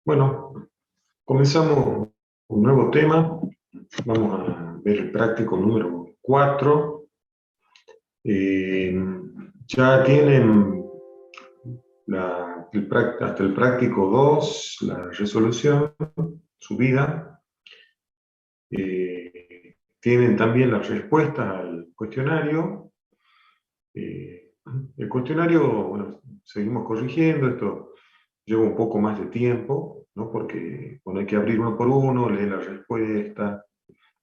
Bueno, comenzamos un nuevo tema. Vamos a ver el práctico número 4. Ya tienen hasta el práctico 2, la resolución subida. Tienen también las respuestas al cuestionario. El cuestionario, bueno, seguimos corrigiendo, esto lleva un poco más de tiempo, ¿no? Porque hay que abrir uno por uno, leer la respuesta,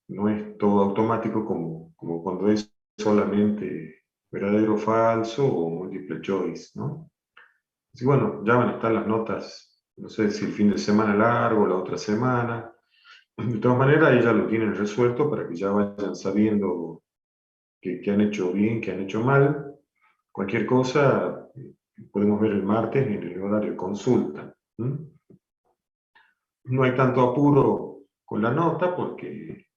no es todo automático como cuando es solamente verdadero o falso o múltiple choice, ¿no? Así que bueno, ya van a estar las notas, no sé si el fin de semana largo o la otra semana. De todas maneras, ellos ya lo tienen resuelto para que ya vayan sabiendo que han hecho bien, que han hecho mal. Cualquier cosa podemos ver el martes en el horario de consulta. No hay tanto apuro con la nota porque,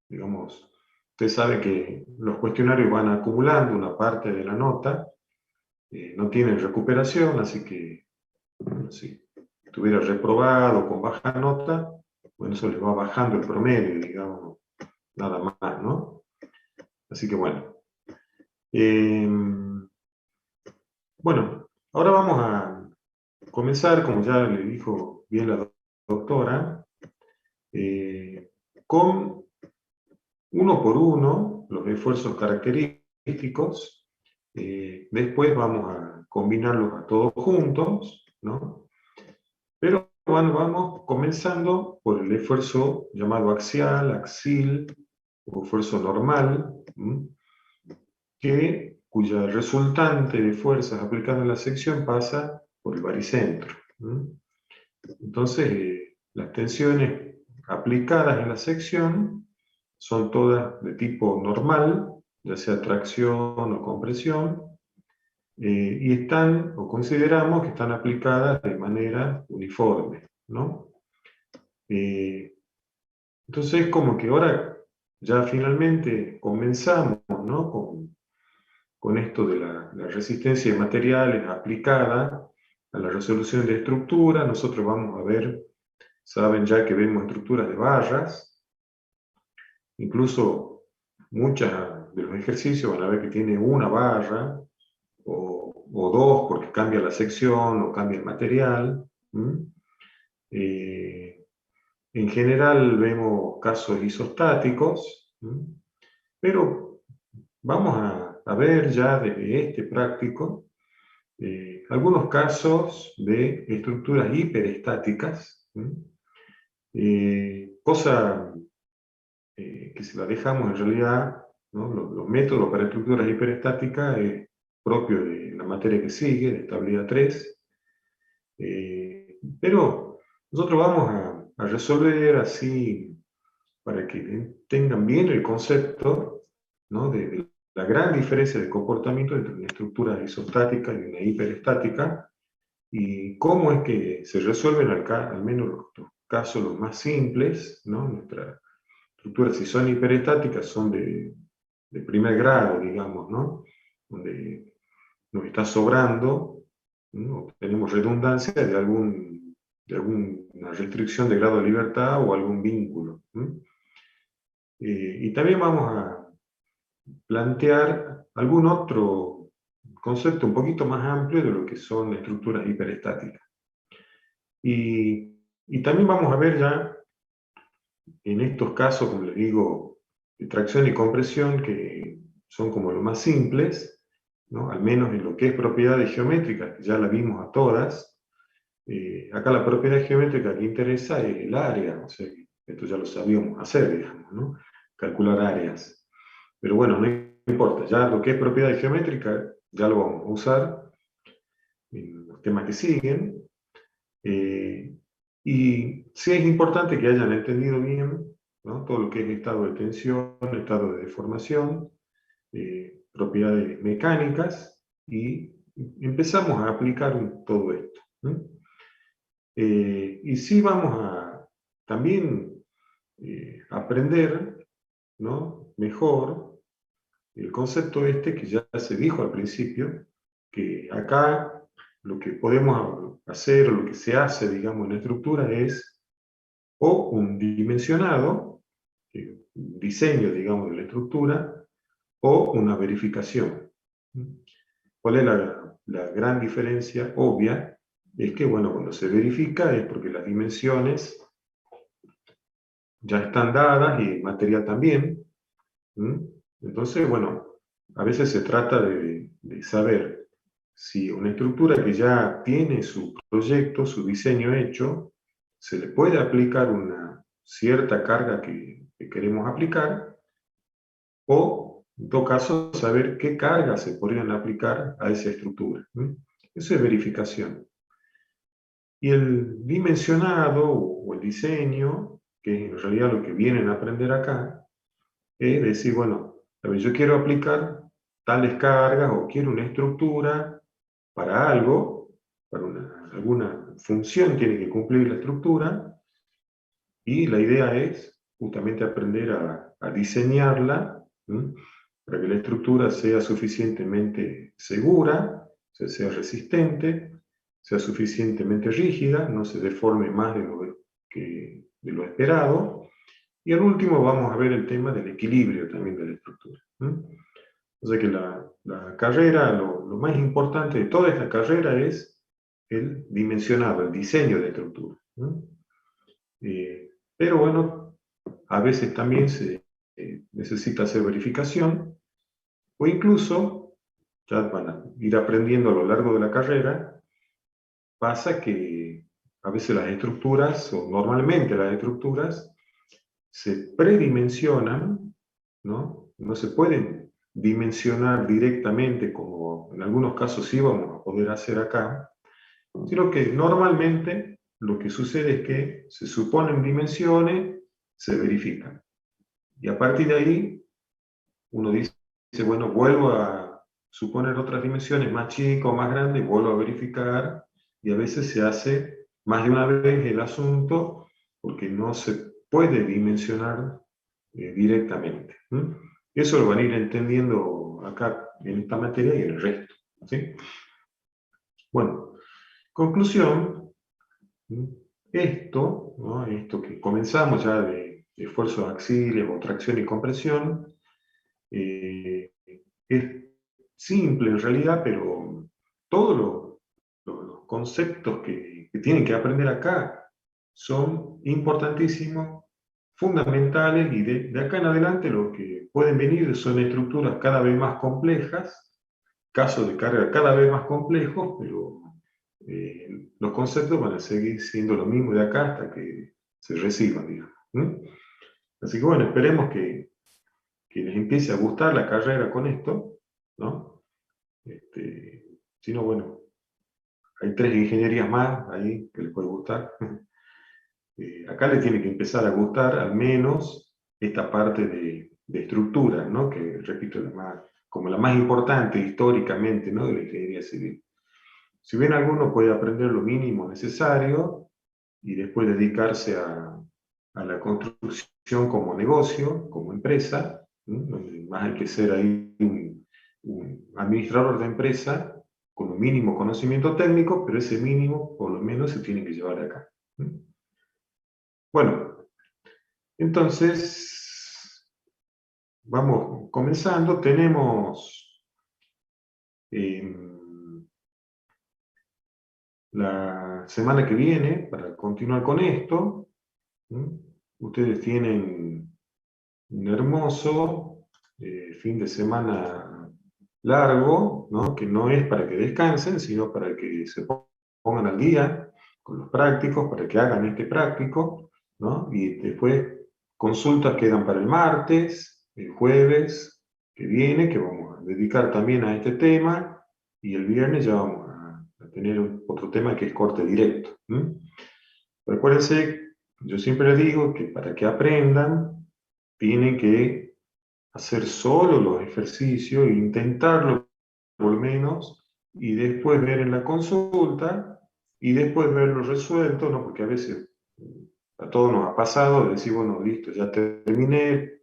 digamos, usted sabe que los cuestionarios van acumulando una parte de la nota, no tienen recuperación, así que bueno, si estuviera reprobado con baja nota, bueno, eso les va bajando el promedio, digamos, nada más, ¿no? Así que bueno. Bueno, ahora vamos a comenzar, como ya le dijo bien la doctora, con uno por uno los esfuerzos característicos. Después vamos a combinarlos a todos juntos, ¿no? Pero bueno, vamos comenzando por el esfuerzo llamado axial, axil, o esfuerzo normal, cuya resultante de fuerzas aplicadas en la sección pasa por el baricentro. Entonces, las tensiones aplicadas en la sección son todas de tipo normal, ya sea tracción o compresión, y están, o consideramos que están aplicadas de manera uniforme, ¿no? Entonces, como que ahora ya finalmente comenzamos, ¿no? con esto de la resistencia de materiales aplicada a la resolución de estructuras. Nosotros vamos a ver, saben ya que vemos estructuras de barras, incluso muchos de los ejercicios van a ver que tiene una barra, o dos porque cambia la sección o cambia el material. En general vemos casos isostáticos, pero vamos a ver ya desde este práctico algunos casos de estructuras hiperestáticas, cosa que si la dejamos en realidad, ¿no? Los métodos para estructuras hiperestáticas es propio de la materia que sigue, de estabilidad 3, pero nosotros vamos a resolver así para que tengan bien el concepto, ¿no? de la gran diferencia de comportamiento entre una estructura isostática y una hiperestática, y cómo es que se resuelven al menos los casos los más simples, ¿no? Nuestras estructuras, si son hiperestáticas, son de primer grado, digamos, ¿no? Donde nos está sobrando, ¿no? Tenemos redundancia de alguna restricción de grado de libertad o algún vínculo. Y también vamos a plantear algún otro concepto un poquito más amplio de lo que son estructuras hiperestáticas. Y también vamos a ver ya, en estos casos, como les digo, de tracción y compresión, que son como los más simples, ¿no? Al menos en lo que es propiedades geométricas, que ya la vimos a todas. Acá la propiedad geométrica que interesa es el área, o sea, esto ya lo sabíamos hacer, digamos, ¿no? Calcular áreas. Pero bueno, no importa, ya lo que es propiedad geométrica ya lo vamos a usar en los temas que siguen. Y sí es importante que hayan entendido bien, ¿no? Todo lo que es estado de tensión, estado de deformación, propiedades mecánicas, y empezamos a aplicar todo esto. Y sí vamos a también aprender, ¿no? Mejor el concepto este que ya se dijo al principio, que acá lo que podemos hacer, o lo que se hace, digamos, en la estructura es o un dimensionado, un diseño, digamos, de la estructura, o una verificación. ¿Cuál es la gran diferencia obvia? Es que, bueno, cuando se verifica es porque las dimensiones ya están dadas y el material también. Entonces, bueno, a veces se trata de saber si una estructura que ya tiene su proyecto, su diseño hecho, se le puede aplicar una cierta carga que queremos aplicar, o, en todo caso, saber qué cargas se podrían aplicar a esa estructura. Eso es verificación. Y el dimensionado o el diseño, que es en realidad lo que vienen a aprender acá, es decir, bueno, a ver, yo quiero aplicar tales cargas o quiero una estructura para algo, para alguna función tiene que cumplir la estructura, y la idea es justamente aprender a diseñarla, para que la estructura sea suficientemente segura, sea resistente, sea suficientemente rígida, no se deforme más de lo esperado. Y al último vamos a ver el tema del equilibrio también de la estructura. O sea que la carrera, lo más importante de toda esta carrera es el dimensionado, el diseño de estructura. Pero bueno, a veces también se necesita hacer verificación, o incluso, ya van a ir aprendiendo a lo largo de la carrera, pasa que a veces las estructuras, o normalmente las estructuras, se predimensionan, ¿no? No se pueden dimensionar directamente como en algunos casos sí vamos a poder hacer acá, sino que normalmente lo que sucede es que se suponen dimensiones, se verifican. Y a partir de ahí, uno dice, bueno, vuelvo a suponer otras dimensiones más chicas o más grandes, vuelvo a verificar, y a veces se hace más de una vez el asunto, porque no se puede dimensionar directamente. Eso lo van a ir entendiendo acá en esta materia y en el resto. ¿Sí? Bueno, conclusión, esto, ¿no? Esto que comenzamos ya de esfuerzos axiles o tracción y compresión, es simple en realidad, pero todos los conceptos que tienen que aprender acá son importantísimos, fundamentales, y de acá en adelante lo que pueden venir son estructuras cada vez más complejas, casos de carga cada vez más complejos, pero los conceptos van a seguir siendo lo mismo de acá hasta que se reciban, digamos. Así que bueno, esperemos que les empiece a gustar la carrera con esto, ¿no? Si no, bueno, hay 3 ingenierías más ahí que les puede gustar. Acá les tiene que empezar a gustar al menos esta parte de estructura, ¿no? Que repito, como la más importante históricamente, ¿no? De la ingeniería civil. Si bien alguno puede aprender lo mínimo necesario y después dedicarse a la construcción como negocio, como empresa, donde más hay que ser ahí un administrador de empresa con un mínimo conocimiento técnico, pero ese mínimo por lo menos se tiene que llevar acá. Bueno, entonces vamos comenzando. Tenemos la semana que viene, para continuar con esto, ustedes tienen un hermoso fin de semana largo, ¿no? Que no es para que descansen, sino para que se pongan al día con los prácticos, para que hagan este práctico, ¿no? Y después consultas quedan para el martes, el jueves que viene, que vamos a dedicar también a este tema, y el viernes ya vamos a tener otro tema que es corte directo. Recuérdense, yo siempre les digo que para que aprendan, tienen que hacer solo los ejercicios, intentarlo por lo menos, y después ver en la consulta, y después verlo resuelto, ¿no? Porque a veces a todos nos ha pasado de decir, bueno, listo, ya terminé,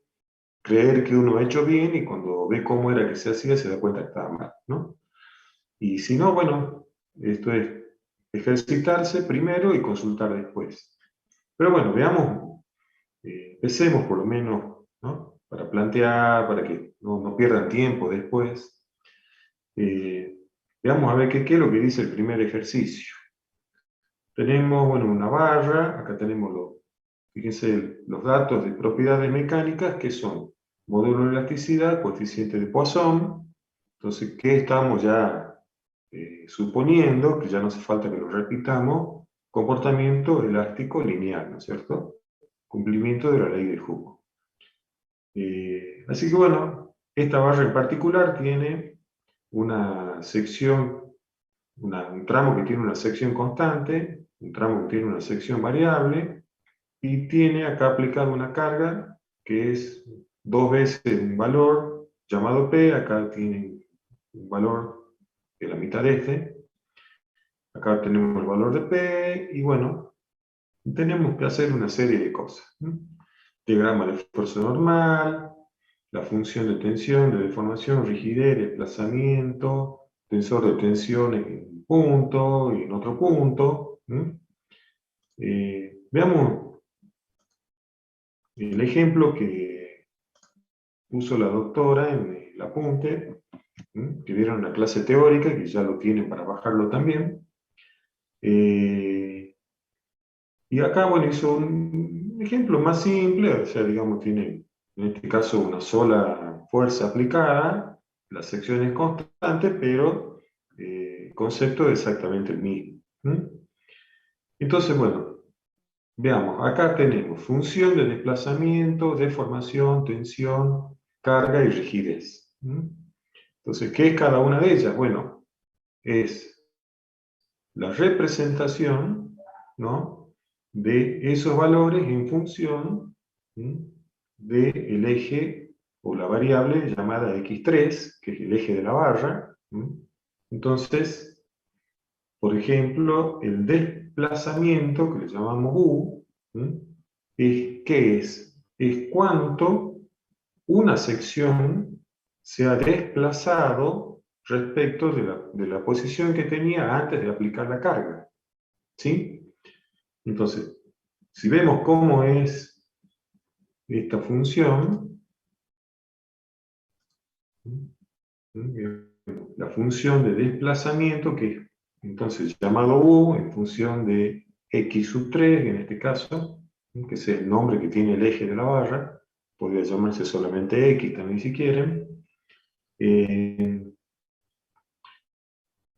creer que uno ha hecho bien, y cuando ve cómo era que se hacía, se da cuenta que estaba mal, ¿no? Y si no, bueno, Esto es ejercitarse primero y consultar después. Pero bueno, veamos, empecemos por lo menos, ¿no? Para plantear, para que no pierdan tiempo después. Veamos a ver qué es lo que dice el primer ejercicio. Tenemos, bueno, una barra, acá tenemos fíjense, los datos de propiedades mecánicas que son módulo de elasticidad, coeficiente de Poisson. Entonces, ¿qué estamos ya suponiendo? Que ya no hace falta que lo repitamos. Comportamiento elástico lineal, ¿no es cierto? Cumplimiento de la ley de Hooke. Así que bueno, esta barra en particular tiene una sección, un tramo que tiene una sección constante, un tramo que tiene una sección variable, y tiene acá aplicada una carga que es 2 veces un valor llamado P, acá tiene un valor de la mitad de este, acá tenemos el valor de P, y bueno, tenemos que hacer una serie de cosas. Diagrama de esfuerzo normal, la función de tensión, de deformación, rigidez, desplazamiento, tensor de tensión en un punto y en otro punto. Veamos el ejemplo que puso la doctora en el apunte, que vieron en la clase teórica, que ya lo tienen para bajarlo también. Y acá, bueno, hizo un ejemplo más simple, o sea, digamos, tiene en este caso una sola fuerza aplicada, la sección es constante, pero el concepto es exactamente el mismo. Entonces, bueno, veamos, acá tenemos función de desplazamiento, deformación, tensión, carga y rigidez. Entonces, ¿qué es cada una de ellas? Bueno, es la representación, ¿no?, de esos valores en función del eje o la variable llamada x3, que es el eje de la barra. Entonces, por ejemplo, el desplazamiento, que le llamamos u, ¿qué es? Es cuánto una sección se ha desplazado respecto de la posición que tenía antes de aplicar la carga. ¿Sí? Entonces, si vemos cómo es esta función, la función de desplazamiento, que es entonces llamado u en función de x sub 3, en este caso, que es el nombre que tiene el eje de la barra, podría llamarse solamente x también si quieren.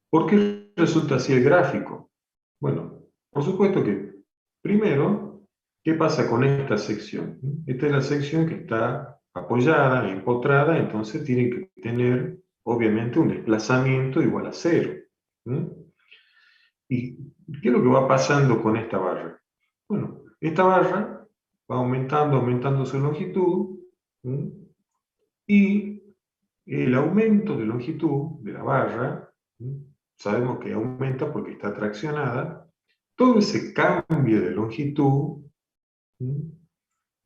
¿Por qué resulta así el gráfico? Bueno, por supuesto que, primero, ¿qué pasa con esta sección? Esta es la sección que está apoyada, empotrada, entonces tiene que tener, obviamente, un desplazamiento igual a 0. ¿Y qué es lo que va pasando con esta barra? Bueno, esta barra va aumentando su longitud, y el aumento de longitud de la barra, sabemos que aumenta porque está traccionada, todo ese cambio de longitud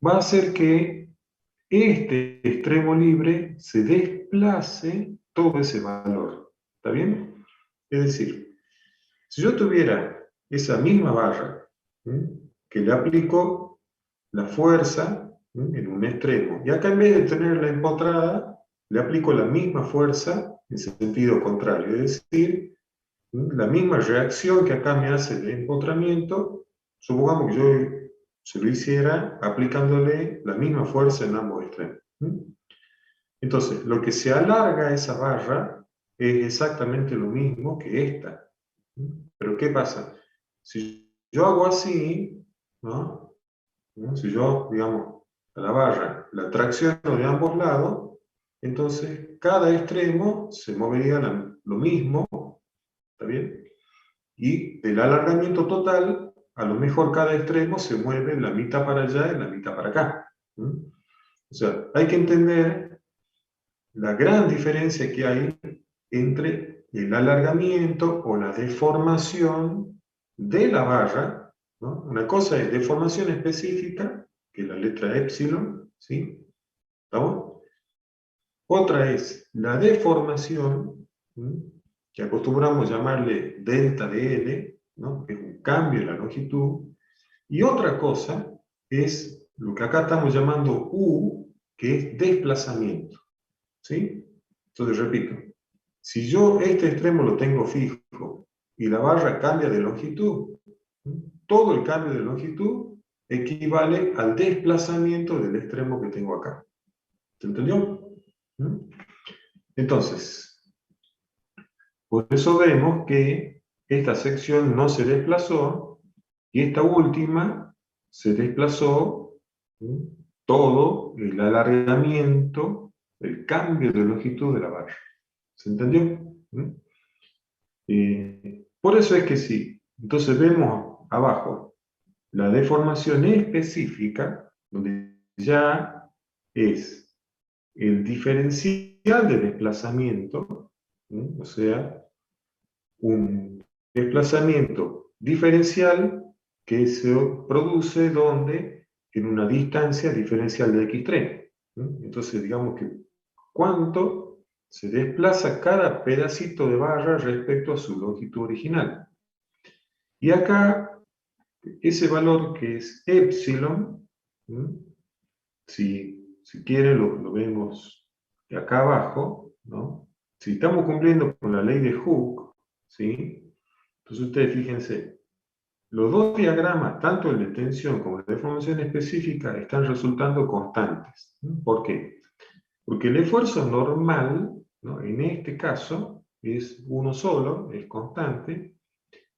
va a hacer que este extremo libre se desplace todo ese valor. ¿Está bien? Es decir, si yo tuviera esa misma barra que le aplico la fuerza en un extremo, y acá en vez de tenerla empotrada, le aplico la misma fuerza en sentido contrario, es decir, la misma reacción que acá me hace el empotramiento, supongamos que yo se lo hiciera aplicándole la misma fuerza en ambos extremos. Entonces, lo que se alarga a esa barra es exactamente lo mismo que esta. Pero ¿qué pasa? Si yo hago así, ¿no? Si yo, digamos, a la barra la tracciono de ambos lados, entonces cada extremo se movería lo mismo, ¿está bien? Y del alargamiento total, a lo mejor cada extremo se mueve la mitad para allá y la mitad para acá. O sea, hay que entender la gran diferencia que hay entre el alargamiento o la deformación de la barra, ¿no? Una cosa es deformación específica, que es la letra epsilon, ¿sí? ¿Estamos? Otra es la deformación, que acostumbramos llamarle delta de L, ¿no? Que es un cambio en la longitud, y otra cosa es lo que acá estamos llamando U, que es desplazamiento, ¿sí? Entonces, repito, si yo este extremo lo tengo fijo y la barra cambia de longitud, todo el cambio de longitud equivale al desplazamiento del extremo que tengo acá. ¿Se entendió? Entonces, por eso vemos que esta sección no se desplazó y esta última se desplazó, ¿sí? Todo el alargamiento, el cambio de longitud de la barra. ¿Se entendió? Por eso es que sí. Entonces vemos abajo la deformación específica, donde ya es el diferencial de desplazamiento, ¿sí? O sea, un desplazamiento diferencial que se produce donde en una distancia diferencial de x3. Entonces, digamos que cuánto se desplaza cada pedacito de barra respecto a su longitud original. Y acá, ese valor que es epsilon, si quiere lo vemos de acá abajo, ¿no? Si estamos cumpliendo con la ley de Hooke, ¿sí? Entonces ustedes fíjense, los dos diagramas, tanto el de tensión como el de deformación específica, están resultando constantes. ¿Por qué? Porque el esfuerzo normal, ¿no? En este caso, es uno solo, es constante,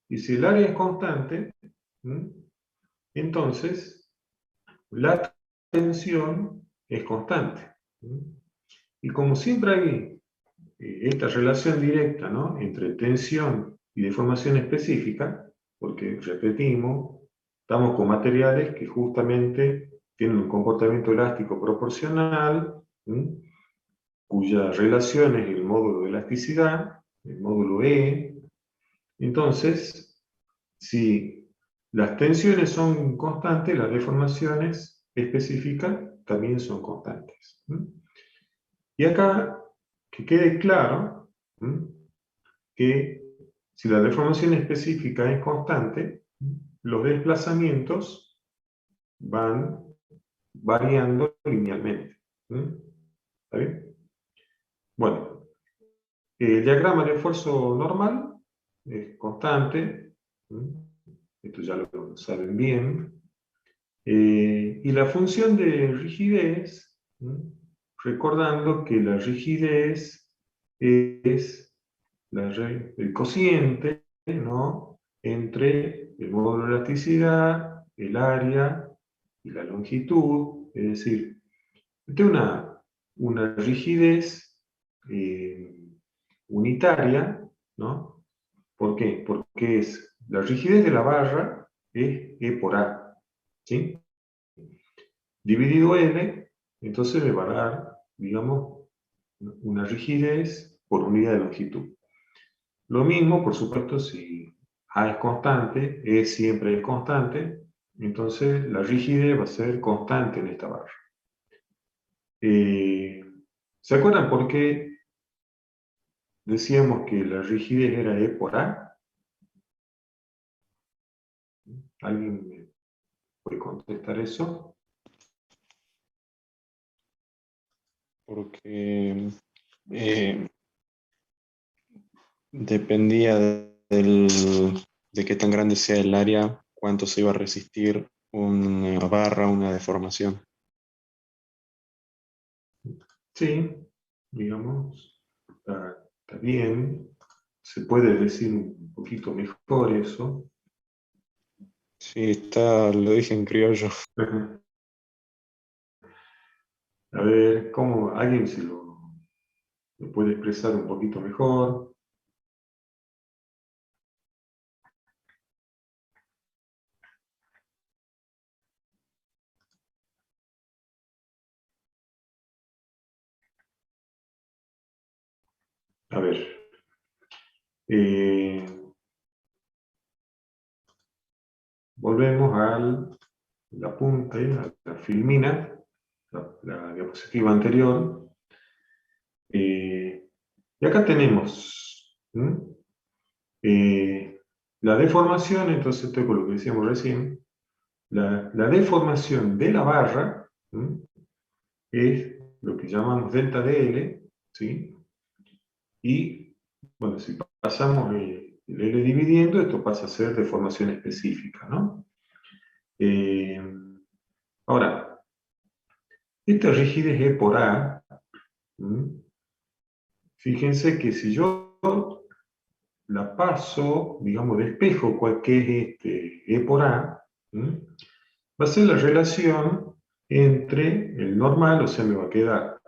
y si el área es constante, entonces la tensión es constante. Y como siempre hay esta relación directa, ¿no? Entre tensión y deformación específica, porque repetimos, estamos con materiales que justamente tienen un comportamiento elástico proporcional, cuya relación es el módulo de elasticidad, el módulo E. Entonces, si las tensiones son constantes, las deformaciones específicas también son constantes. Y acá, que quede claro, que si la deformación específica es constante, los desplazamientos van variando linealmente. ¿Está bien? Bueno, el diagrama de esfuerzo normal es constante, esto ya lo saben bien, y la función de rigidez, recordando que la rigidez es el cociente, ¿no? Entre el módulo de elasticidad, el área y la longitud, es decir, de una rigidez unitaria, ¿no? ¿Por qué? Porque la rigidez de la barra es E por A, ¿sí? Dividido L, entonces me va a dar, digamos, una rigidez por unidad de longitud. Lo mismo, por supuesto, si A es constante, E siempre es constante, entonces la rigidez va a ser constante en esta barra. ¿Se acuerdan por qué decíamos que la rigidez era E por A? ¿Alguien me puede contestar eso? Porque dependía de qué tan grande sea el área, cuánto se iba a resistir una barra, una deformación. Sí, digamos, está bien. Se puede decir un poquito mejor eso. Sí, lo dije en criollo. A ver, ¿cómo alguien se lo puede expresar un poquito mejor? A ver. Volvemos a la punta, a la filmina, la diapositiva anterior. Y acá tenemos La deformación, entonces estoy con lo que decíamos recién, la deformación de la barra, ¿m? Es lo que llamamos delta DL, ¿sí? Y, bueno, si pasamos el L dividiendo, esto pasa a ser deformación específica, ¿no? Ahora, esta rigidez E por A, ¿m? Fíjense que si yo la paso, digamos, de espejo, cual que es este E por A, ¿m? Va a ser la relación entre el normal, o sea, me va a quedar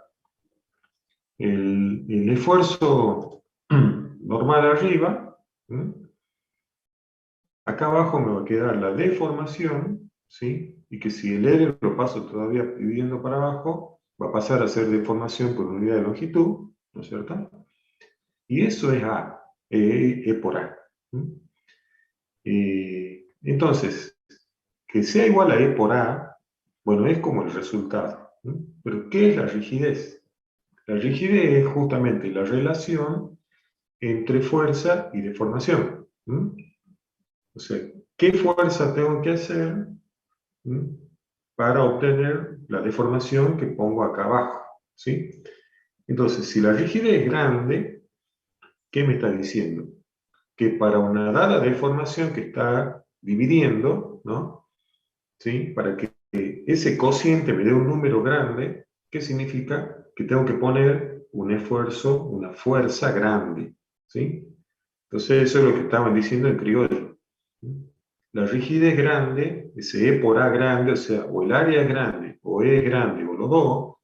el esfuerzo normal arriba, ¿m? Acá abajo me va a quedar la deformación, ¿sí? Y que si el L lo paso todavía dividiendo para abajo, va a pasar a ser deformación por unidad de longitud, ¿no es cierto? Y eso es A, E por A. Entonces, que sea igual a E por A, bueno, es como el resultado. Pero, ¿qué es la rigidez? La rigidez es justamente la relación entre fuerza y deformación. O sea, ¿qué fuerza tengo que hacer para obtener la deformación que pongo acá abajo? ¿Sí? Entonces, si la rigidez es grande, ¿qué me está diciendo? Que para una dada deformación que está dividiendo, ¿no? ¿Sí? Para que ese cociente me dé un número grande, ¿qué significa? Que tengo que poner un esfuerzo, una fuerza grande, ¿sí? Entonces eso es lo que estaban diciendo en criollo. La rigidez grande, ese E por A grande, o sea, o el área es grande, o E es grande, o los dos,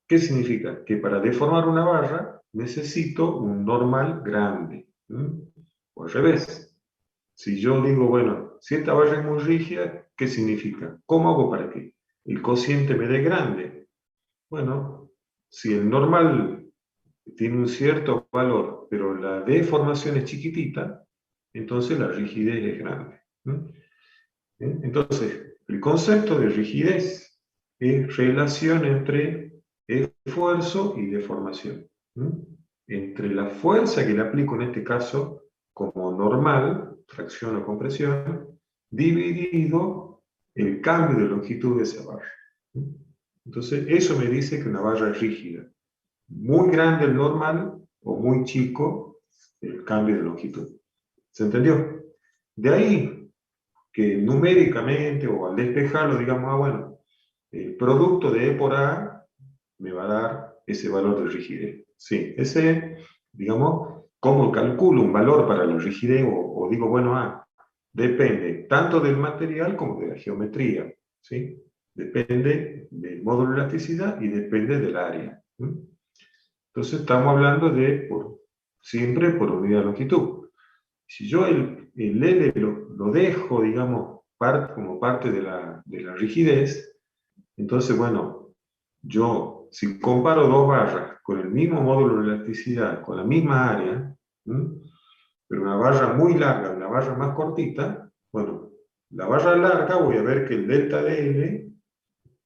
¿qué significa? Que para deformar una barra necesito un normal grande. O al revés. Si yo digo, bueno, si esta barra es muy rígida, ¿qué significa? ¿Cómo hago para que el cociente me dé grande? Bueno, si el normal tiene un cierto valor, pero la deformación es chiquitita, entonces la rigidez es grande. Entonces, el concepto de rigidez es relación entre esfuerzo y deformación. Entre la fuerza que le aplico en este caso como normal, tracción o compresión, dividido el cambio de longitud de esa barra. Entonces, eso me dice que una barra es rígida. Muy grande el normal o muy chico el cambio de longitud. ¿Se entendió? De ahí que numéricamente o al despejarlo digamos, bueno, el producto de E por A me va a dar ese valor de rigidez. Sí, ese, digamos, ¿cómo calculo un valor para la rigidez? O digo, bueno, depende tanto del material como de la geometría, ¿sí? Depende del módulo de elasticidad y depende del área. Entonces estamos hablando de siempre por unidad de longitud. Si yo el L lo dejo, digamos, como parte de la rigidez, entonces, bueno, yo, si comparo dos barras con el mismo módulo de elasticidad, con la misma área, pero una barra muy larga y una barra más cortita, bueno, la barra larga voy a ver que el delta de L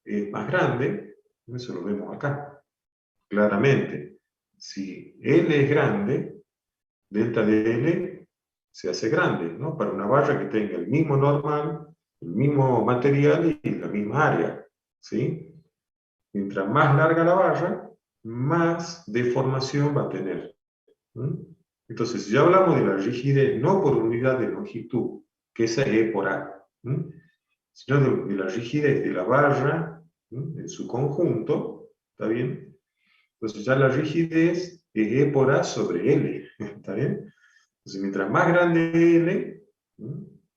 es más grande, eso lo vemos acá, claramente. Si L es grande, delta de L se hace grande, ¿no? Para una barra que tenga el mismo normal, el mismo material y la misma área, ¿sí? Mientras más larga la barra, más deformación va a tener. Entonces, si ya hablamos de la rigidez, no por unidad de longitud, que esa es E por A, sino de la rigidez de la barra en su conjunto, ¿está bien? Entonces ya la rigidez es E por A sobre L, ¿está bien? Entonces, mientras más grande L,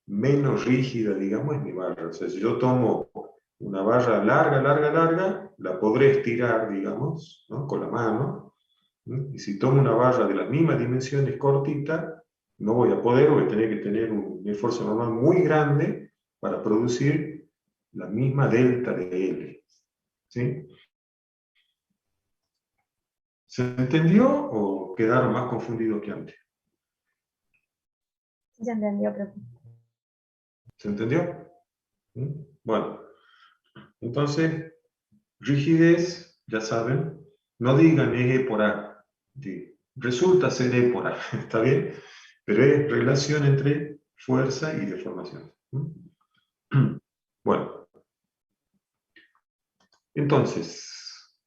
menos rígida, digamos, es mi barra. O sea, si yo tomo una barra larga, larga, larga, la podré estirar, digamos, ¿no? Con la mano. Y si tomo una barra de las mismas dimensiones cortita, no voy a poder, voy a tener que tener un esfuerzo normal muy grande para producir la misma delta de L. ¿Sí? ¿Se entendió o quedaron más confundidos que antes? Se entendió, profe. ¿Se entendió? Bueno, entonces, rigidez, ya saben, no digan es E por A. Resulta ser E por A, ¿está bien? pero es relación entre fuerza y deformación. Bueno, entonces,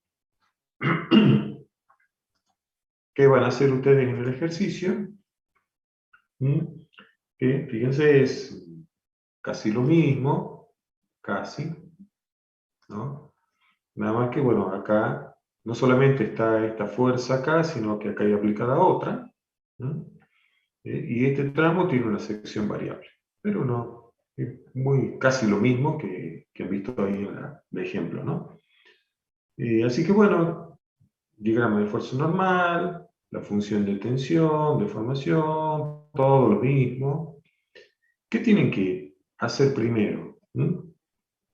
¿qué van a hacer ustedes en el ejercicio? Que, fíjense, es casi lo mismo, casi, ¿no? Nada más que, bueno, acá no solamente está esta fuerza acá, sino que acá hay aplicada otra, ¿no? Y este tramo tiene una sección variable, pero no, es muy, casi lo mismo que han visto ahí en el ejemplo, ¿no? Así que, bueno, diagrama de fuerza normal, la función de tensión, deformación, todo lo mismo. ¿Qué tienen que hacer primero?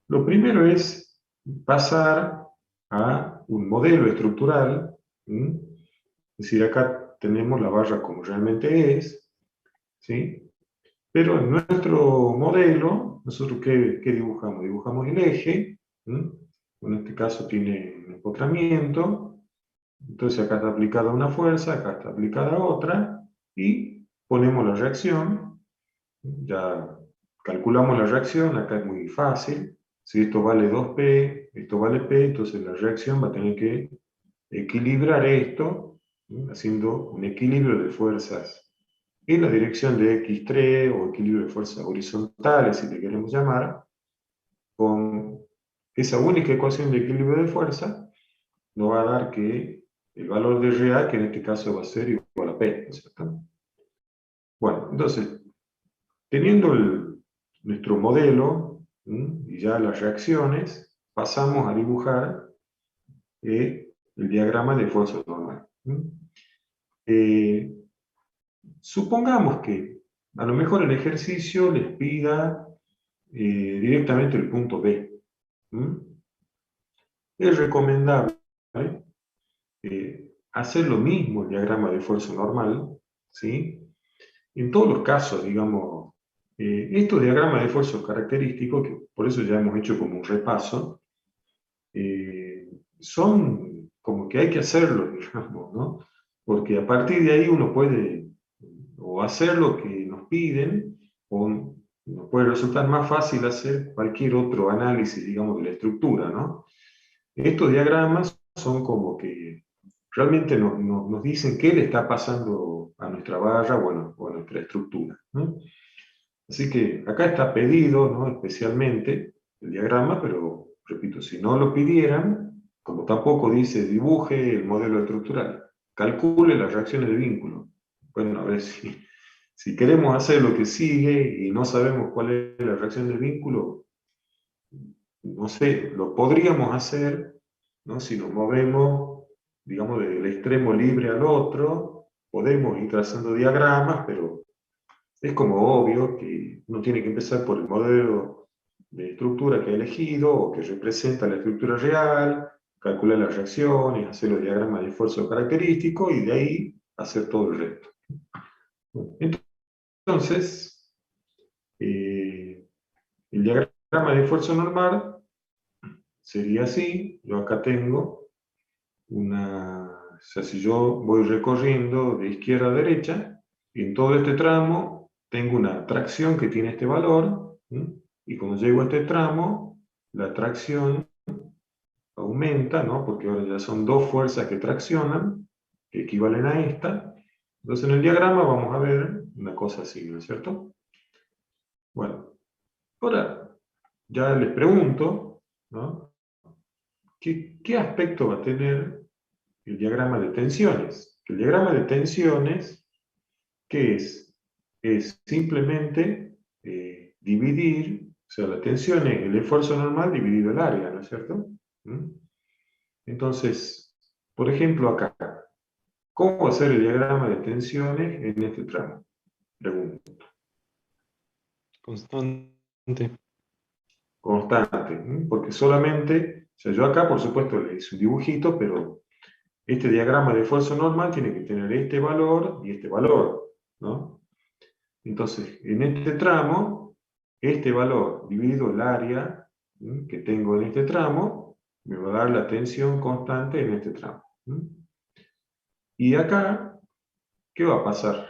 Lo primero es pasar a un modelo estructural. Es decir, acá tenemos la barra como realmente es, ¿sí? Pero en nuestro modelo, nosotros ¿qué dibujamos? Dibujamos el eje, en este caso tiene un empotramiento, entonces acá está aplicada una fuerza, acá está aplicada otra, y ponemos la reacción, ya calculamos la reacción, acá es muy fácil, si esto vale 2P, esto vale P, entonces la reacción va a tener que equilibrar esto, haciendo un equilibrio de fuerzas en la dirección de X3 o equilibrio de fuerzas horizontales, si le queremos llamar, con esa única ecuación de equilibrio de fuerza, nos va a dar que el valor de RA, que en este caso va a ser igual a P, ¿no es cierto? Bueno, entonces, teniendo nuestro modelo y ya las reacciones, pasamos a dibujar el diagrama de fuerza normal. Supongamos que a lo mejor el ejercicio les pida directamente el punto B. Es recomendable hacer lo mismo el diagrama de fuerza normal, ¿sí? En todos los casos, digamos, estos diagramas de fuerza característicos, que por eso ya hemos hecho como un repaso, son como que hay que hacerlo, digamos, ¿no? Porque a partir de ahí uno puede o hacer lo que nos piden, o nos puede resultar más fácil hacer cualquier otro análisis, digamos, de la estructura, ¿no? Estos diagramas son como que realmente nos dicen qué le está pasando a nuestra barra o a nuestra estructura, ¿no? Así que acá está pedido, ¿no? Especialmente el diagrama, pero repito, si no lo pidieran, como tampoco dice dibuje el modelo estructural, calcule las reacciones de vínculo. Bueno, a ver si queremos hacer lo que sigue y no sabemos cuál es la reacción de vínculo, no sé, lo podríamos hacer, ¿no? Si nos movemos, digamos, del extremo libre al otro, podemos ir trazando diagramas, pero es como obvio que uno tiene que empezar por el modelo de estructura que ha elegido o que representa la estructura real, calcular las reacciones, hacer los diagramas de esfuerzo característico y de ahí hacer todo el resto. Entonces, el diagrama de esfuerzo normal sería así. Yo acá tengo o sea, si yo voy recorriendo de izquierda a derecha, en todo este tramo tengo una tracción que tiene este valor, y cuando llego a este tramo, la tracción aumenta, ¿no? Porque ahora ya son dos fuerzas que traccionan, que equivalen a esta. Entonces en el diagrama vamos a ver una cosa así, ¿no es cierto? Bueno, ahora ya les pregunto, ¿no? ¿Qué aspecto va a tener el diagrama de tensiones? El diagrama de tensiones, ¿qué es? Es simplemente dividir, o sea, la tensión es el esfuerzo normal dividido el área, ¿no es cierto? Entonces, por ejemplo, acá, ¿cómo hacer el diagrama de tensiones en este tramo? Pregunto. Constante. Constante, porque solamente, o sea, yo acá por supuesto le hice un dibujito, pero este diagrama de esfuerzo normal tiene que tener este valor y este valor, ¿no? Entonces, en este tramo, este valor dividido el área que tengo en este tramo, me va a dar la tensión constante en este tramo. Y acá, ¿qué va a pasar?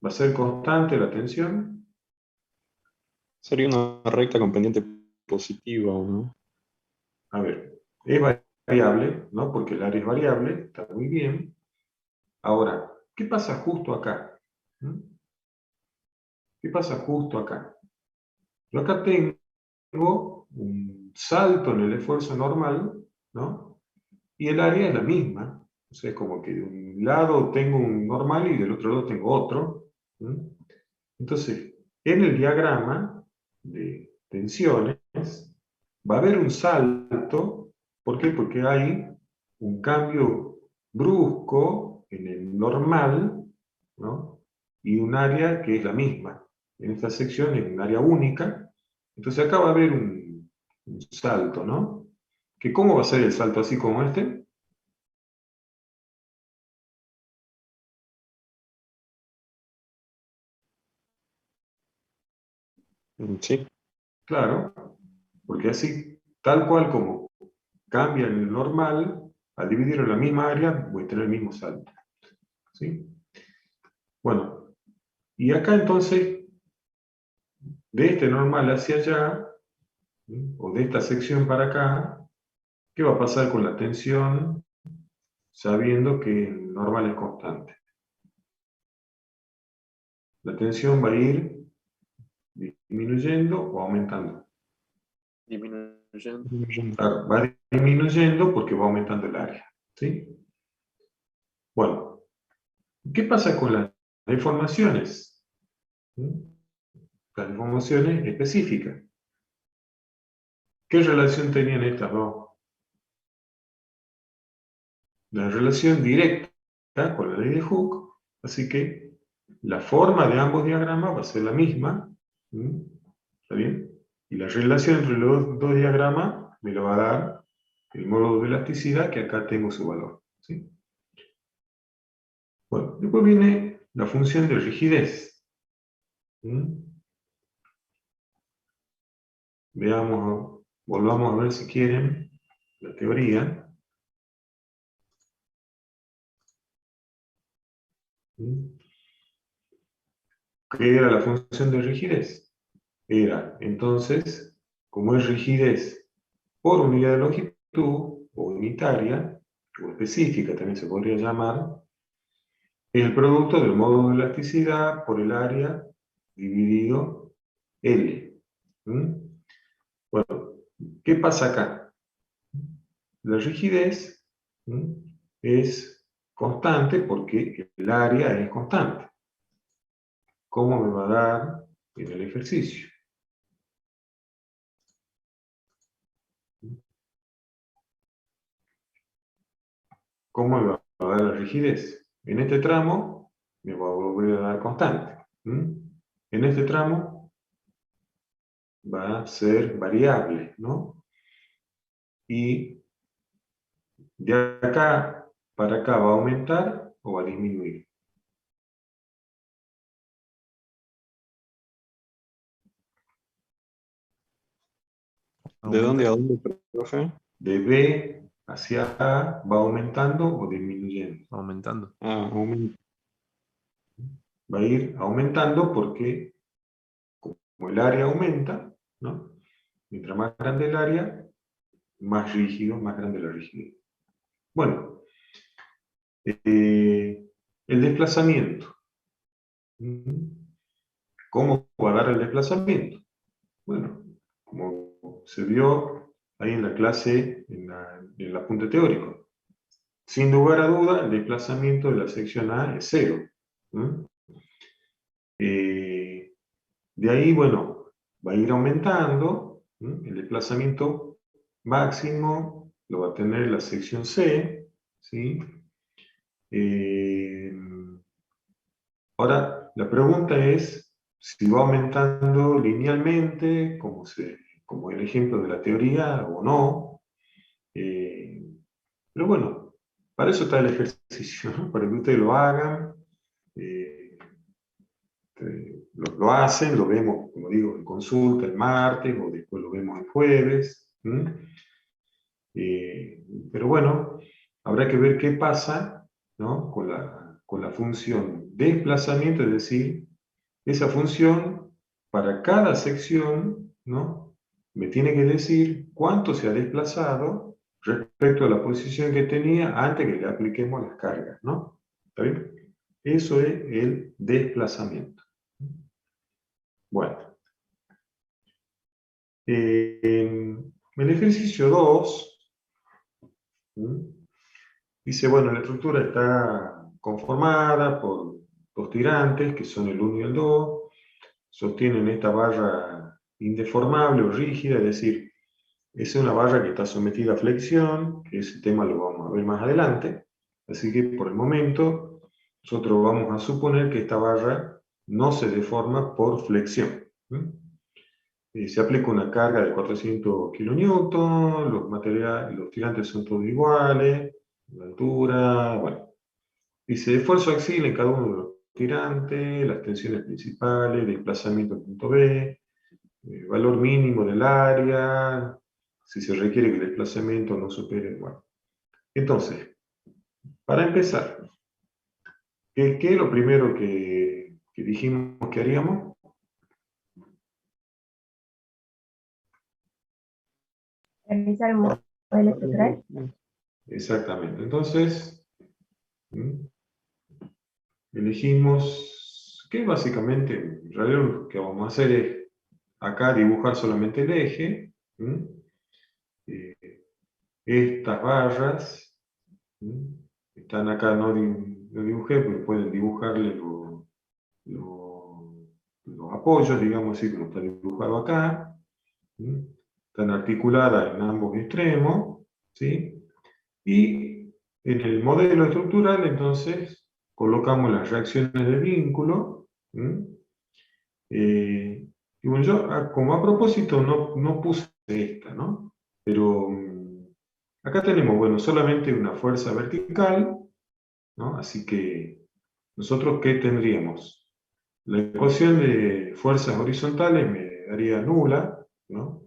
¿Va a ser constante la tensión? Sería una recta con pendiente positiva, ¿o no? A ver, es variable, ¿no? Porque el área es variable, está muy bien. Ahora, ¿qué pasa justo acá? ¿Mm? ¿Qué pasa justo acá? Yo acá tengo un salto en el esfuerzo normal, ¿no? Y el área es la misma. O sea, es como que de un lado tengo un normal y del otro lado tengo otro. ¿Mm? Entonces, en el diagrama de tensiones va a haber un salto. ¿Por qué? Porque hay un cambio brusco en el normal, ¿no? Y un área que es la misma. En esta sección es un área única. Entonces acá va a haber un salto, ¿no? ¿Que cómo va a ser el salto así como este? Sí. Claro, porque así, tal cual como cambia en el normal, al dividirlo en la misma área, voy a tener el mismo salto. ¿Sí? Bueno, y acá entonces, de este normal hacia allá, ¿sí? O de esta sección para acá, ¿qué va a pasar con la tensión sabiendo que el normal es constante? La tensión va a ir disminuyendo o aumentando. Disminuyendo. Claro, va disminuyendo porque va aumentando el área. ¿Sí? Bueno, ¿qué pasa con las deformaciones? ¿Sí? Las deformaciones específicas. ¿Qué relación tenían estas dos? La relación directa con la ley de Hooke, así que la forma de ambos diagramas va a ser la misma. ¿Mm? ¿Está bien? Y la relación entre los dos diagramas me lo va a dar el módulo de elasticidad, que acá tengo su valor. ¿Sí? Bueno, después viene la función de rigidez. ¿Mm? Veamos, volvamos a ver si quieren la teoría. ¿Mm? ¿Qué era la función de rigidez? Era, entonces, como es rigidez por unidad de longitud, o unitaria, o específica también se podría llamar, es el producto del módulo de elasticidad por el área dividido L. ¿Mm? Bueno, ¿qué pasa acá? La rigidez, ¿mm?, es constante porque el área es constante. ¿Cómo me va a dar en el ejercicio? ¿Cómo me va a dar la rigidez? En este tramo me va a volver a dar constante. ¿Mm? En este tramo va a ser variable, ¿no? Y de acá para acá va a aumentar o va a disminuir. ¿De dónde Aumenta. a dónde, profe? De B hacia A va aumentando o disminuyendo. Aumentando. Ah, aumenta. Va a ir aumentando porque como el área aumenta, ¿no? Mientras más grande el área, más rígido, más grande la rigidez. Bueno, el desplazamiento. ¿Cómo va a dar el desplazamiento? Bueno, como se vio ahí en la clase, en el apunte teórico. Sin lugar a duda, el desplazamiento de la sección A es 0. De ahí, bueno, va a ir aumentando. El desplazamiento máximo lo va a tener la sección C. ¿Sí? Eh, Ahora, la pregunta es si va aumentando linealmente, como el ejemplo de la teoría, o no. Eh, pero bueno, para eso está el ejercicio, ¿no? Para que ustedes lo hagan. eh, lo hacen, lo vemos, como digo, en consulta el martes, o después lo vemos el jueves. Pero bueno, habrá que ver qué pasa, ¿no?, con la función desplazamiento, es decir, esa función para cada sección, ¿no? Me tiene que decir cuánto se ha desplazado respecto a la posición que tenía antes que le apliquemos las cargas, ¿no? ¿Está bien? Eso es el desplazamiento. Bueno. En el ejercicio 2, dice, bueno, la estructura está conformada por dos tirantes, que son el 1 y el 2, sostienen esta barra indeformable o rígida, es decir, es una barra que está sometida a flexión, que ese tema lo vamos a ver más adelante, así que por el momento nosotros vamos a suponer que esta barra no se deforma por flexión. Se aplica una carga de 400 kN, los tirantes son todos iguales, la altura, bueno. Dice, esfuerzo axial en cada uno de los tirantes, las tensiones principales, desplazamiento en punto B, valor mínimo del área, si se requiere que el desplazamiento no supere, bueno. Entonces, para empezar, ¿qué es lo primero que dijimos que haríamos? Realizar el modelo estructural. Exactamente. Entonces, elegimos que básicamente, en realidad lo que vamos a hacer es acá dibujar solamente el eje. Estas barras están acá, no dibujé, pero pueden dibujarle los apoyos, digamos así como está dibujado acá. Están articuladas en ambos extremos, ¿sí? Y en el modelo estructural, entonces, colocamos las reacciones de vínculo. Y bueno, yo, como a propósito, no puse esta, ¿no? Pero acá tenemos, bueno, solamente una fuerza vertical, ¿no? Así que, ¿nosotros qué tendríamos? La ecuación de fuerzas horizontales me daría nula, ¿no?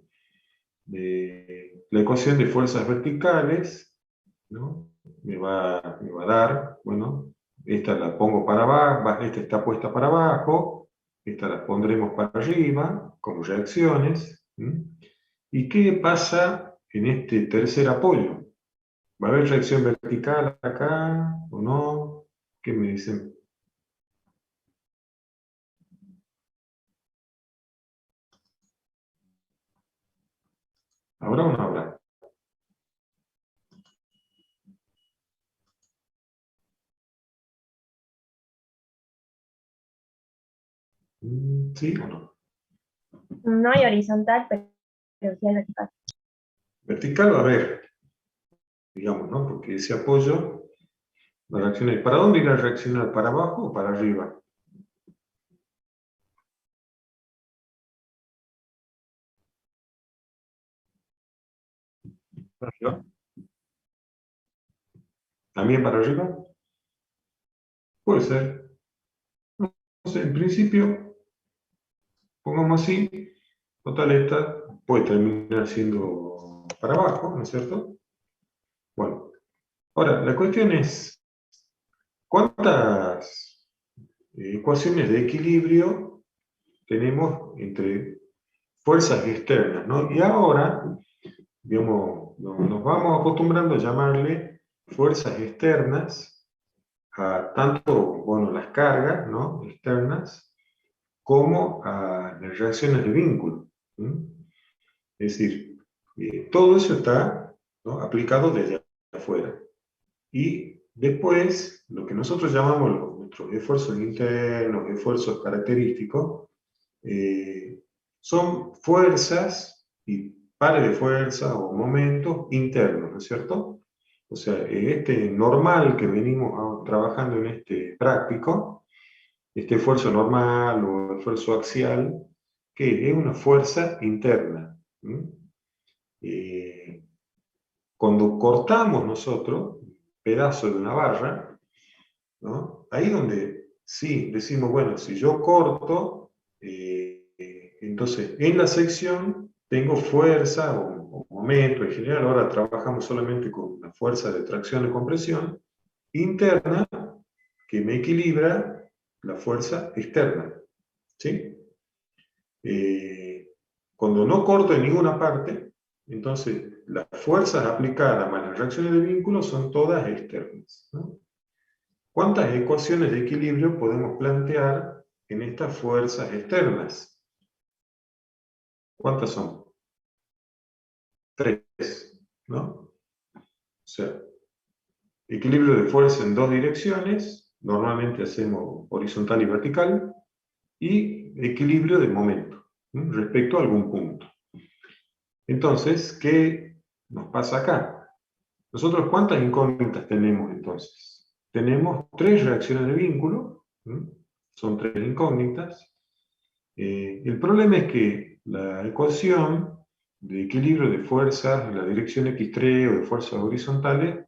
La ecuación de fuerzas verticales, ¿no? me va a dar, bueno, esta la pongo para abajo, esta está puesta para abajo, esta la pondremos para arriba, como reacciones. ¿Y qué pasa en este tercer apoyo? ¿Va a haber reacción vertical acá o no? ¿Qué me dicen? ¿Habrá o no habrá? ¿Sí o no? No hay horizontal, pero sí hay vertical. Vertical va a haber, digamos, ¿no? Porque ese apoyo va a reaccionar. ¿Para dónde irá a reaccionar? ¿Para abajo o para arriba? ¿Para arriba? ¿También para arriba? Puede ser. No sé, en principio, pongamos así, total esta puede terminar siendo para abajo, ¿no es cierto? Bueno, ahora, la cuestión es, ¿cuántas ecuaciones de equilibrio tenemos entre fuerzas externas, ¿no? Y ahora, digamos, nos vamos acostumbrando a llamarle fuerzas externas a tanto, bueno, las cargas, ¿no? externas, como a las reacciones de vínculo. Es decir, todo eso está, ¿no? aplicado desde afuera. Y después, lo que nosotros llamamos nuestros esfuerzos internos, esfuerzos característicos, son fuerzas y pares de fuerza o momentos internos, ¿no es cierto? O sea, este normal que venimos trabajando en este práctico, este esfuerzo normal o esfuerzo axial, que es una fuerza interna. Cuando cortamos nosotros pedazo de una barra, ¿no? Ahí donde sí decimos, bueno, si yo corto, entonces en la sección tengo fuerza o momento, en general ahora trabajamos solamente con la fuerza de tracción y compresión interna, que me equilibra la fuerza externa. ¿Sí? Cuando no corto en ninguna parte, entonces las fuerzas aplicadas más las reacciones de vínculo son todas externas, ¿no? ¿Cuántas ecuaciones de equilibrio podemos plantear en estas fuerzas externas? ¿Cuántas son? 3, ¿no? O sea, equilibrio de fuerza en dos direcciones, normalmente hacemos horizontal y vertical, y equilibrio de momento, ¿no? Respecto a algún punto. Entonces, ¿qué nos pasa acá? Nosotros, ¿cuántas incógnitas tenemos entonces? Tenemos 3 reacciones de vínculo, ¿no? Son 3 incógnitas. El problema es que la ecuación de equilibrio de fuerzas en la dirección x3 o de fuerzas horizontales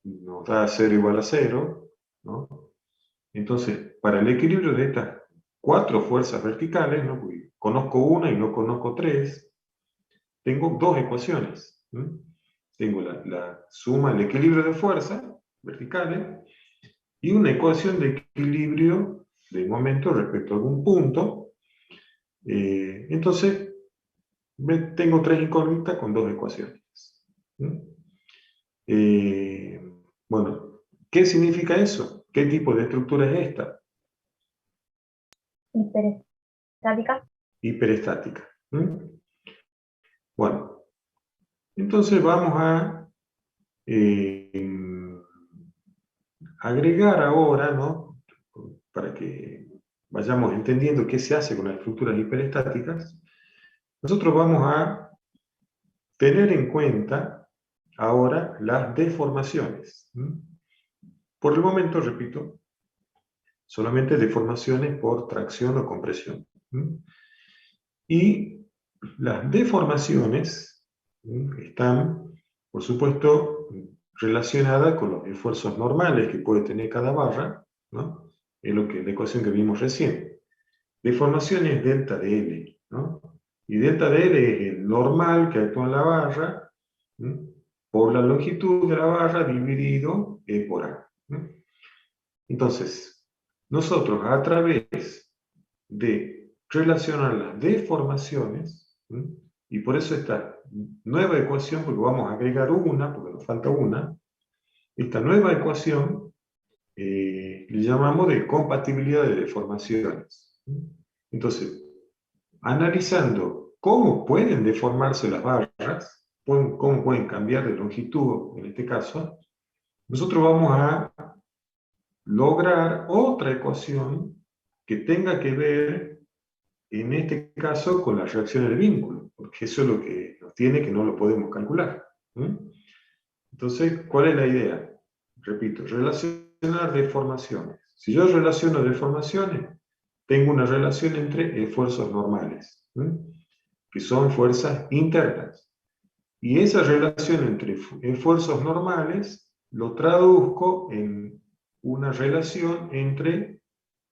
nos da 0 igual a 0, ¿no? Entonces, para el equilibrio de estas 4 fuerzas verticales, ¿no? Porque conozco una y no conozco 3, tengo 2 ecuaciones, ¿no? Tengo la suma del equilibrio de fuerzas verticales y una ecuación de equilibrio de momento respecto a algún punto. Entonces, tengo 3 incógnitas con 2 ecuaciones. Bueno, ¿qué significa eso? ¿Qué tipo de estructura es esta? Hiperestática. Hiperestática. Bueno, entonces vamos a agregar ahora, ¿no? Para que vayamos entendiendo qué se hace con las estructuras hiperestáticas, nosotros vamos a tener en cuenta ahora las deformaciones. Por el momento, repito, solamente deformaciones por tracción o compresión. Y las deformaciones están, por supuesto, relacionadas con los esfuerzos normales que puede tener cada barra, ¿no? Es la ecuación que vimos recién. Deformación es delta de L, ¿no? Y delta de L es el normal que actúa en la barra, ¿no? Por la longitud de la barra dividido E por A, ¿no? Entonces, nosotros a través de relacionar las deformaciones, ¿no? Y por eso esta nueva ecuación, porque vamos a agregar una, porque nos falta una, esta nueva ecuación le llamamos de compatibilidad de deformaciones. Entonces, analizando cómo pueden deformarse las barras, cómo pueden cambiar de longitud en este caso, nosotros vamos a lograr otra ecuación que tenga que ver, en este caso, con las reacciones de vínculo, porque eso es lo que nos tiene que no lo podemos calcular. Entonces, ¿cuál es la idea? Repito, relacionar deformaciones. Si yo relaciono deformaciones, tengo una relación entre esfuerzos normales, que son fuerzas internas. Y esa relación entre esfuerzos normales lo traduzco en una relación entre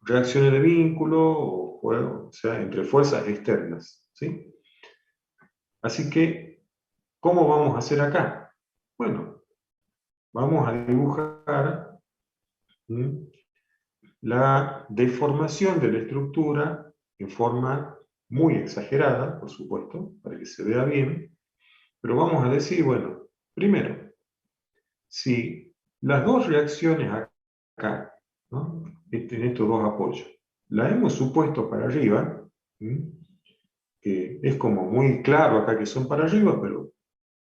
reacciones de vínculo, o sea, entre fuerzas externas, ¿sí? Así que, ¿cómo vamos a hacer acá? Bueno, vamos a dibujar la deformación de la estructura en forma muy exagerada, por supuesto, para que se vea bien, pero vamos a decir, bueno, primero, si las dos reacciones acá, ¿no? En estos dos apoyos, la hemos supuesto para arriba, que es como muy claro acá que son para arriba, pero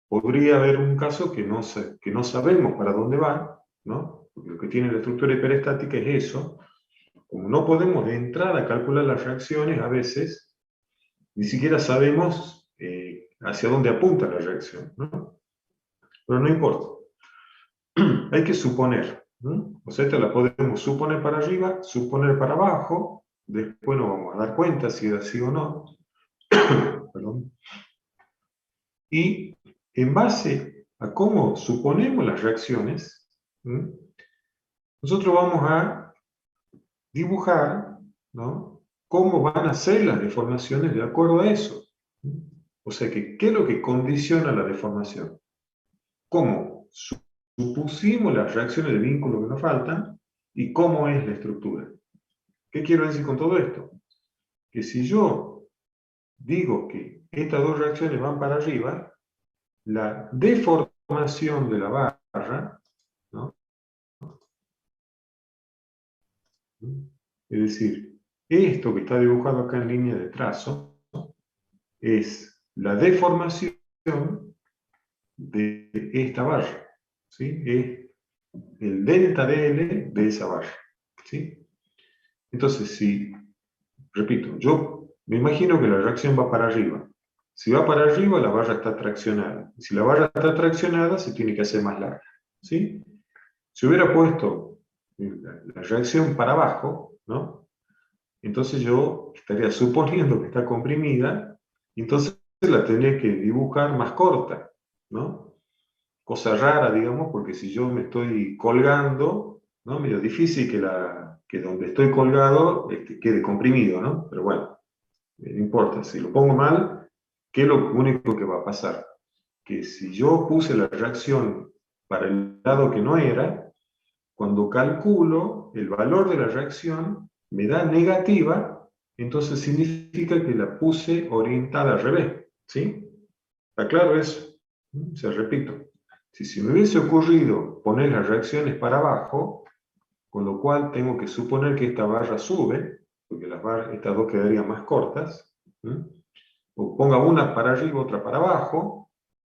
podría haber un caso que no sabemos para dónde va, ¿no? Porque lo que tiene la estructura hiperestática es eso. Como no podemos de entrada calcular las reacciones, a veces ni siquiera sabemos hacia dónde apunta la reacción, ¿no? Pero no importa. Hay que suponer, ¿no? O sea, esta la podemos suponer para arriba, suponer para abajo, después nos vamos a dar cuenta si es así o no. Perdón. Y en base a cómo suponemos las reacciones, nosotros vamos a dibujar, ¿no? Cómo van a ser las deformaciones de acuerdo a eso. O sea, ¿qué es lo que condiciona la deformación? ¿Cómo supusimos las reacciones de vínculo que nos faltan? ¿Y cómo es la estructura? ¿Qué quiero decir con todo esto? Que si yo digo que estas dos reacciones van para arriba, la deformación de la barra, ¿no? Es decir, esto que está dibujado acá en línea de trazo, ¿no? Es la deformación de esta barra, ¿sí? Es el delta DL de esa barra, ¿sí? Entonces, si, repito, yo me imagino que la reacción va para arriba. Si va para arriba, la barra está traccionada. Si la barra está traccionada, se tiene que hacer más larga, ¿sí? Si hubiera puesto la reacción para abajo, ¿no? Entonces yo estaría suponiendo que está comprimida, y entonces la tendría que dibujar más corta, ¿no? Cosa rara, digamos, porque si yo me estoy colgando, ¿no? Medio difícil que donde estoy colgado quede comprimido, ¿no? Pero bueno, no importa, si lo pongo mal, ¿qué es lo único que va a pasar? Que si yo puse la reacción para el lado que no era, cuando calculo el valor de la reacción, me da negativa, entonces significa que la puse orientada al revés, ¿sí? ¿Está claro eso? Se repito. Si me hubiese ocurrido poner las reacciones para abajo, con lo cual tengo que suponer que esta barra sube, porque estas dos quedarían más cortas, o ponga una para arriba, otra para abajo,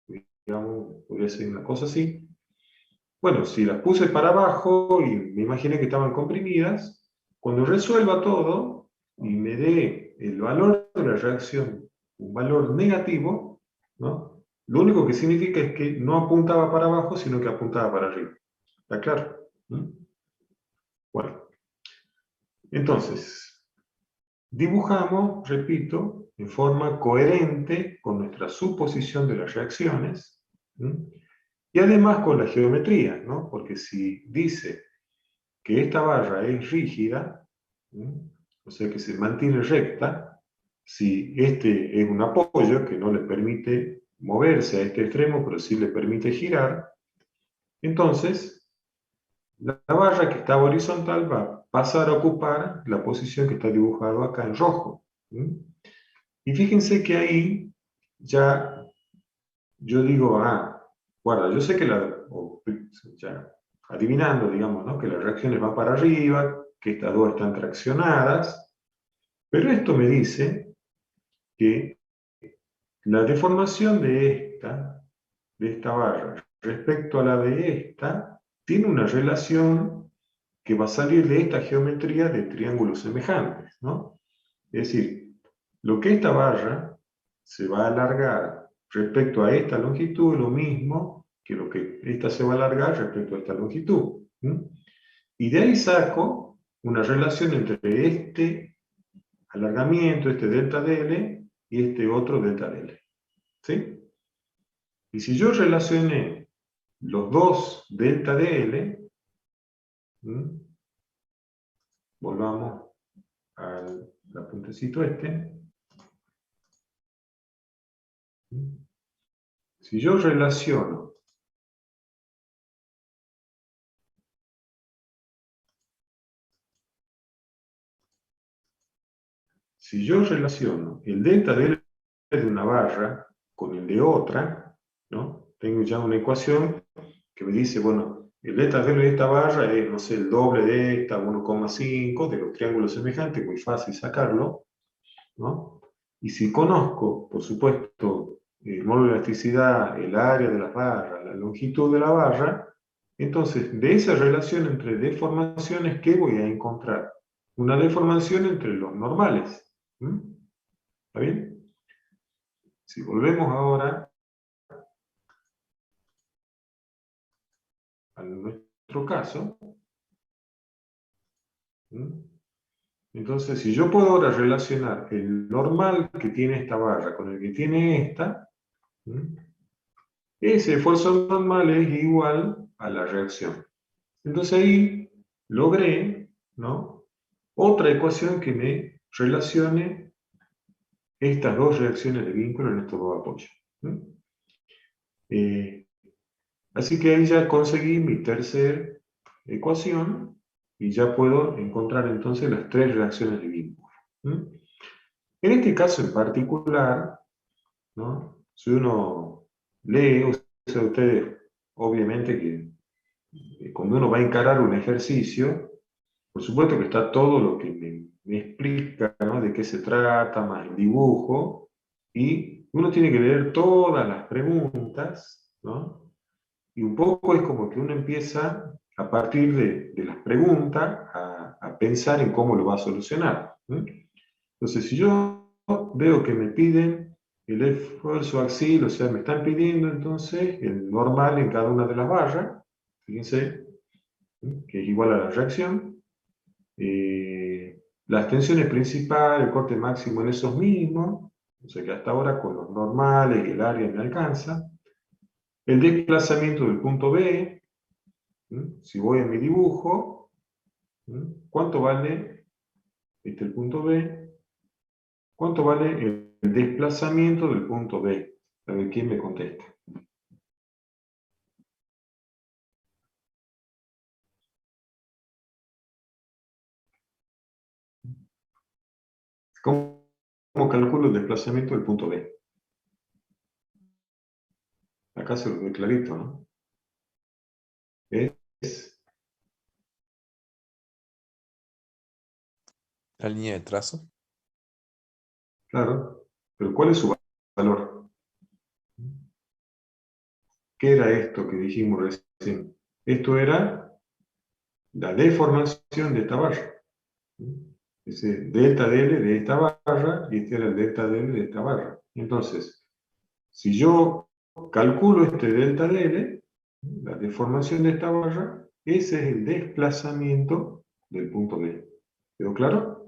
digamos, podría ser una cosa así. Bueno, si las puse para abajo y me imaginé que estaban comprimidas, cuando resuelva todo y me dé el valor de la reacción, un valor negativo, ¿no? Lo único que significa es que no apuntaba para abajo, sino que apuntaba para arriba. ¿Está claro? Bueno, entonces, dibujamos, repito, en forma coherente con nuestra suposición de las reacciones, y además con la geometría, ¿no? Porque si dice que esta barra es rígida, o sea que se mantiene recta, si este es un apoyo que no le permite moverse a este extremo, pero sí le permite girar, entonces la barra que está horizontal va a pasar a ocupar la posición que está dibujado acá en rojo. Y fíjense que ahí ya yo digo, guarda, yo sé que ya adivinando, digamos, ¿no? Que las reacciones van para arriba, que estas dos están traccionadas, pero esto me dice que la deformación de esta barra respecto a la de esta, tiene una relación que va a salir de esta geometría de triángulos semejantes, ¿no? Es decir, lo que esta barra se va a alargar respecto a esta longitud es lo mismo que lo que esta se va a alargar respecto a esta longitud. Y de ahí saco una relación entre este alargamiento, este delta DL, y este otro delta DL. ¿Sí? Y si yo relacioné los dos delta DL, volvamos al apuntecito este. Si yo relaciono el delta de una barra con el de otra, ¿no? Tengo ya una ecuación que me dice, bueno, el delta de esta barra es, no sé, el doble de esta, 1,5 de los triángulos semejantes, muy fácil sacarlo, ¿no? Y si conozco, por supuesto, el módulo de elasticidad, el área de las barras, la longitud de la barra, entonces de esa relación entre deformaciones, ¿qué voy a encontrar? Una deformación entre los normales. ¿Está bien? Si volvemos ahora a nuestro caso, entonces si yo puedo ahora relacionar el normal que tiene esta barra con el que tiene esta, ese esfuerzo normal es igual a la reacción. Entonces ahí logré, ¿no?, otra ecuación que me relacione estas dos reacciones de vínculo en estos dos apoyos. Así que ahí ya conseguí mi tercera ecuación, y ya puedo encontrar entonces las tres reacciones de vínculo. En este caso en particular, ¿no? Si uno lee, o sea, ustedes, obviamente que cuando uno va a encarar un ejercicio, por supuesto que está todo lo que me explica, ¿no? De qué se trata, más el dibujo, y uno tiene que leer todas las preguntas, ¿no? Y un poco es como que uno empieza, a partir de las preguntas, a pensar en cómo lo va a solucionar. Entonces, si yo veo que me piden el esfuerzo axial, o sea, me están pidiendo entonces el normal en cada una de las barras, fíjense, que es igual a la reacción, las tensiones principales, el corte máximo en esos mismos, o sea que hasta ahora con los normales y el área me alcanza, el desplazamiento del punto B, si voy a mi dibujo, ¿cuánto vale el punto B? ¿Cuánto vale el desplazamiento del punto B? A ver quién me contesta. ¿Cómo calculo el desplazamiento del punto B? Acá se lo doy clarito, ¿no? Es, La línea de trazo. claro, pero ¿cuál es su valor? ¿Qué era esto que dijimos recién? Esto era la deformación de esta barra. Ese delta dL de esta barra, y este era el delta dL de esta barra. Entonces, si yo calculo este delta dL, la deformación de esta barra, ese es el desplazamiento del punto D. ¿Quedó claro?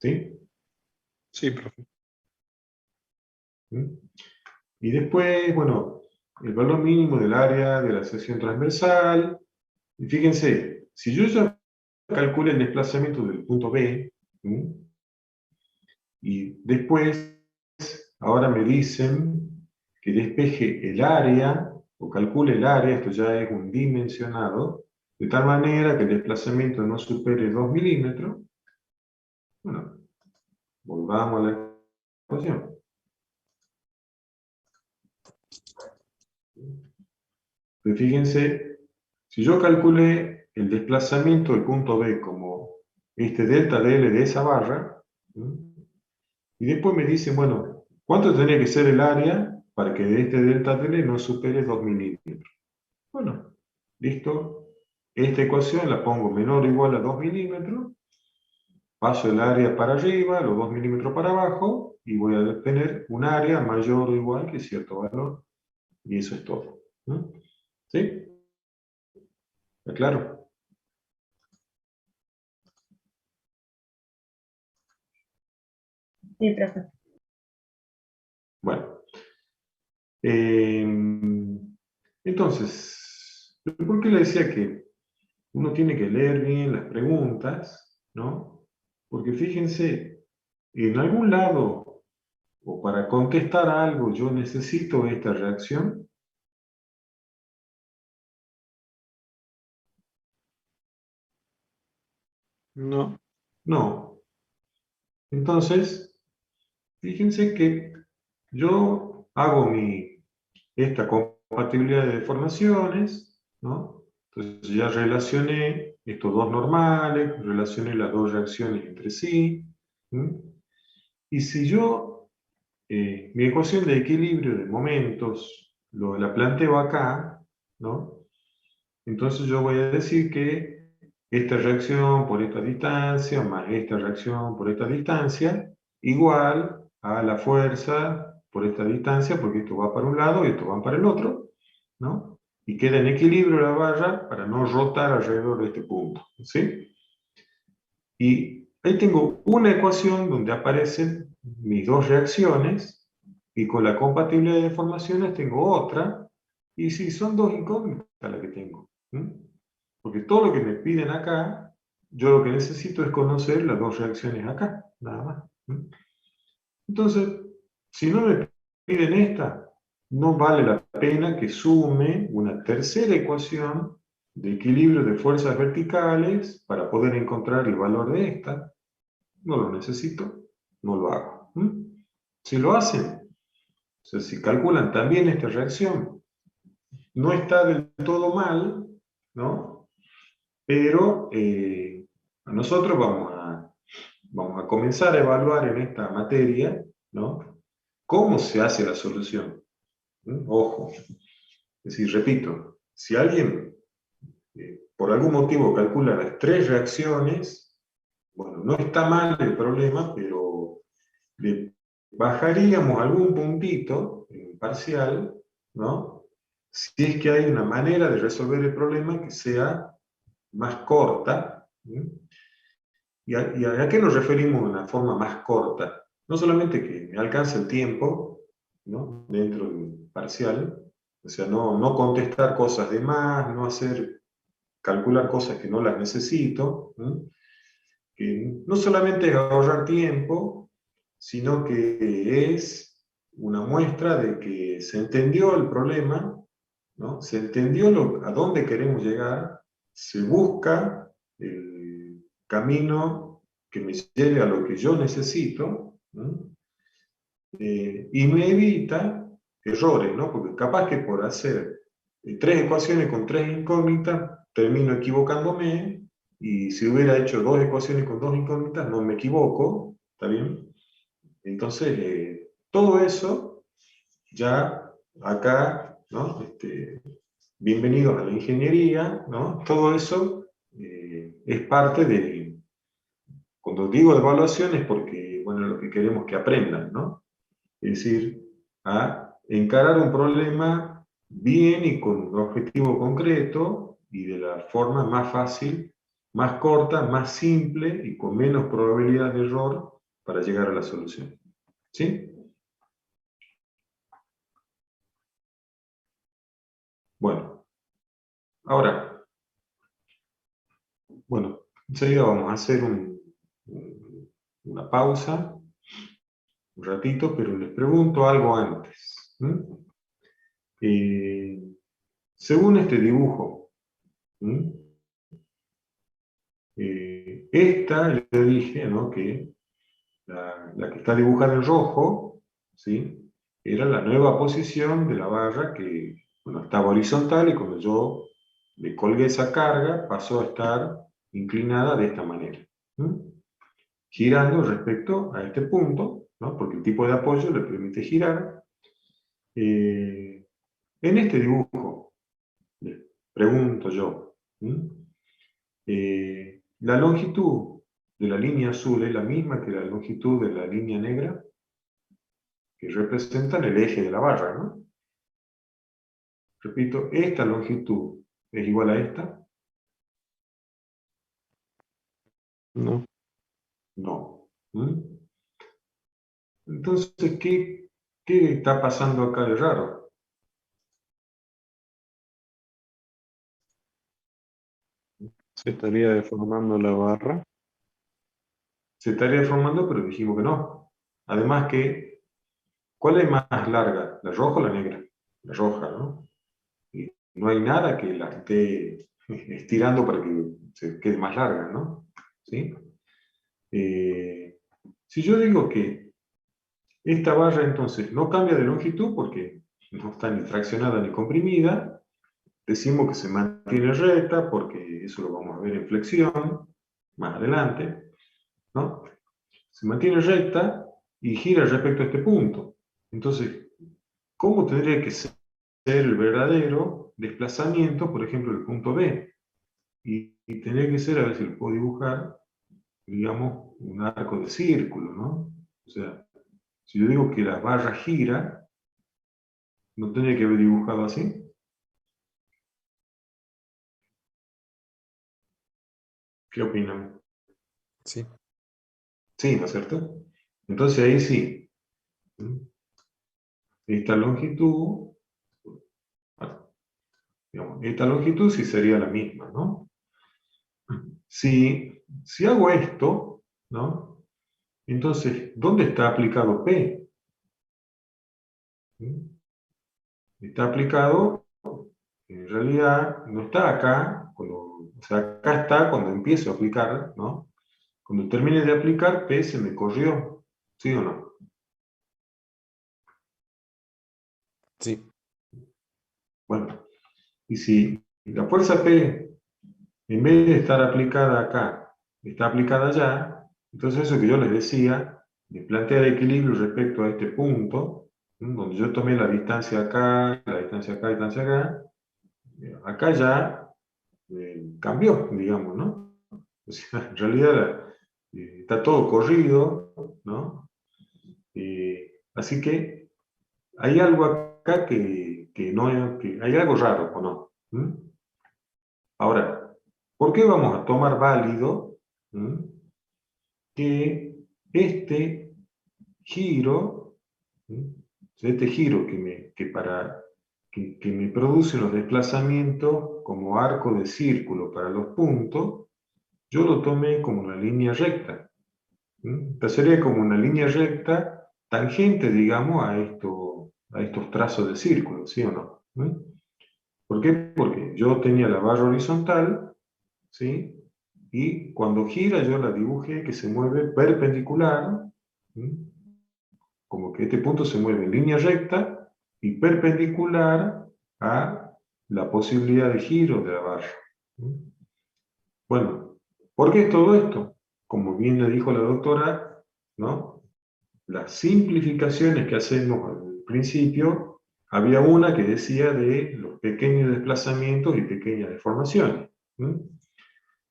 ¿Sí? Sí, profe. Y después, bueno, el valor mínimo del área de la sección transversal. Y fíjense, si yo ya calculé el desplazamiento del punto B, y después, ahora me dicen que despeje el área, o calcule el área, esto ya es un dimensionado, de tal manera que el desplazamiento no supere 2 milímetros. Bueno, volvamos a la ecuación. Pues fíjense, si yo calculé el desplazamiento del punto B como este delta dL de esa barra, y después me dicen, bueno, ¿cuánto tendría que ser el área para que de este delta dL no supere 2 milímetros? Bueno, listo. Esta ecuación la pongo menor o igual a 2 milímetros, paso el área para arriba, los 2 milímetros para abajo, y voy a tener un área mayor o igual que cierto valor, y eso es todo. ¿Sí? ¿Está claro? Sí, profe. Bueno. Entonces, ¿por qué le decía que uno tiene que leer bien las preguntas, ¿no? Porque fíjense, en algún lado, o para contestar algo, yo necesito esta reacción. No. No. Entonces, fíjense que yo hago esta compatibilidad de deformaciones, ¿no? Entonces ya relacioné estos dos normales, relacioné las dos reacciones entre sí. Y si yo mi ecuación de equilibrio de momentos la planteo acá, ¿no? Entonces yo voy a decir que esta reacción por esta distancia más esta reacción por esta distancia igual a la fuerza por esta distancia, porque esto va para un lado y esto va para el otro, ¿no? Y queda en equilibrio la barra para no rotar alrededor de este punto, ¿sí? Y ahí tengo una ecuación donde aparecen mis dos reacciones, y con la compatibilidad de deformaciones tengo otra, y si son dos incógnitas las que tengo. Porque todo lo que me piden acá, yo lo que necesito es conocer las dos reacciones acá, nada más. Entonces, si no me piden esta, no vale la pena que sume una tercera ecuación de equilibrio de fuerzas verticales para poder encontrar el valor de esta. No lo necesito, no lo hago. Si lo hacen, o sea, si calculan también esta reacción, no está del todo mal, ¿no? Pero nosotros vamos a comenzar a evaluar en esta materia, ¿no? ¿Cómo se hace la solución? Ojo, es decir, repito, si alguien por algún motivo calcula las tres reacciones, bueno, no está mal el problema, pero le bajaríamos algún puntito en parcial, ¿no? Si es que hay una manera de resolver el problema que sea más corta. ¿Y a qué nos referimos de una forma más corta? No solamente que me alcance el tiempo, ¿no? Dentro del parcial, o sea, no contestar cosas de más, no calcular cosas que no las necesito, ¿no? Que no solamente es ahorrar tiempo, sino que es una muestra de que se entendió el problema, ¿no? Se entendió a dónde queremos llegar, se busca el camino que me lleve a lo que yo necesito, ¿no? Y me evita errores, ¿no? Porque capaz que por hacer tres ecuaciones con tres incógnitas termino equivocándome, y si hubiera hecho dos ecuaciones con dos incógnitas no me equivoco, ¿está bien? Entonces, todo eso ya acá, ¿no? Bienvenidos a la ingeniería, ¿no? Todo eso es parte de, cuando digo evaluación es porque, bueno, lo que queremos que aprendan, ¿no? Es decir, a encarar un problema bien y con un objetivo concreto y de la forma más fácil, más corta, más simple y con menos probabilidad de error para llegar a la solución. ¿Sí? Bueno, ahora, bueno, enseguida vamos a hacer una pausa, un ratito, pero les pregunto algo antes. Según este dibujo, esta, le dije, ¿no? Que la que está dibujada en rojo, ¿sí? Era la nueva posición de la barra que, bueno, estaba horizontal, y cuando yo le colgué esa carga pasó a estar inclinada de esta manera, girando respecto a este punto, ¿no? Porque el tipo de apoyo le permite girar. En este dibujo, les pregunto yo, la longitud de la línea azul es la misma que la longitud de la línea negra, que representan el eje de la barra, ¿no? Repito, esta longitud es igual a esta. No. No. Entonces, ¿qué está pasando acá de raro? Se estaría deformando la barra. Se estaría deformando, pero dijimos que no. Además que, ¿cuál es más larga? ¿La roja o la negra? La roja, ¿no? Y no hay nada que la esté estirando para que se quede más larga, ¿no? ¿Sí? Si yo digo que esta barra entonces no cambia de longitud porque no está ni fraccionada ni comprimida, decimos que se mantiene recta porque eso lo vamos a ver en flexión más adelante, ¿no? Se mantiene recta y gira respecto a este punto. Entonces, ¿cómo tendría que ser el verdadero desplazamiento, por ejemplo, del punto B? Y tendría que ser, a ver si lo puedo dibujar, digamos, un arco de círculo, ¿no? O sea, si yo digo que la barra gira, ¿no tendría que haber dibujado así? ¿Qué opinan? Sí. Sí, ¿no es cierto? Entonces ahí sí. Esta longitud, bueno, digamos, esta longitud sí sería la misma, ¿no? Si hago esto, ¿no? Entonces, ¿dónde está aplicado P? está aplicado, en realidad no está acá, o sea, acá está cuando empiezo a aplicar, ¿no? Cuando termine de aplicar, P se me corrió, ¿sí o no? Sí. Bueno, y si la fuerza P, en vez de estar aplicada acá, está aplicada allá, entonces eso que yo les decía, de plantear equilibrio respecto a este punto, donde yo tomé la distancia acá, la distancia acá, la distancia acá ya cambió, digamos, ¿no? O sea, en realidad está todo corrido, ¿no? Así que hay algo acá que no, que hay algo raro, ¿o no? ¿Mm? Ahora, ¿por qué vamos a tomar válido que este giro, este giro que me produce los desplazamientos como arco de círculo para los puntos, yo lo tomé como una línea recta? Esta sería como una línea recta tangente, digamos, a estos trazos de círculo, ¿sí o no? ¿Por qué? Porque yo tenía la barra horizontal, ¿sí? Y cuando gira yo la dibujé que se mueve perpendicular, ¿sí? Como que este punto se mueve en línea recta y perpendicular a la posibilidad de giro de la barra. Bueno, ¿por qué todo esto? Como bien le dijo la doctora, ¿no? Las simplificaciones que hacemos al principio, había una que decía de los pequeños desplazamientos y pequeñas deformaciones.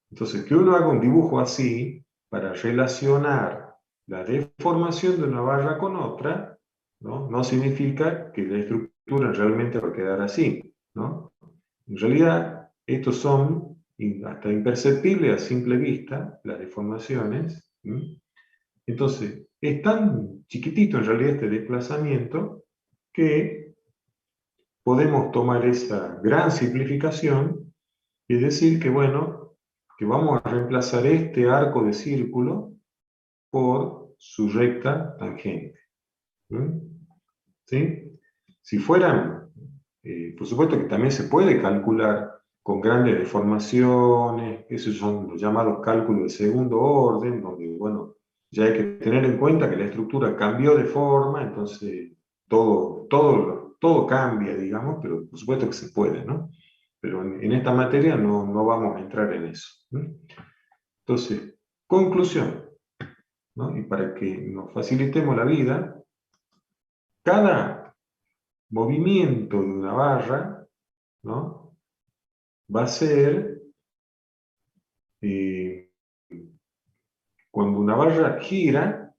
Entonces, que uno haga un dibujo así para relacionar la deformación de una barra con otra, no significa que la estructura realmente va a quedar así, ¿no? En realidad, estos son hasta imperceptibles a simple vista, las deformaciones. Entonces, es tan chiquitito en realidad este desplazamiento que podemos tomar esa gran simplificación y decir que, bueno, que vamos a reemplazar este arco de círculo por su recta tangente. ¿Sí? Si fueran, por supuesto que también se puede calcular con grandes deformaciones, esos son los llamados cálculos de segundo orden, donde, bueno, ya hay que tener en cuenta que la estructura cambió de forma, entonces todo cambia, digamos, pero por supuesto que se puede, ¿no? Pero en esta materia no vamos a entrar en eso. Entonces, conclusión, ¿no? Y para que nos facilitemos la vida, cada movimiento de una barra, ¿no? Va a ser cuando una barra gira,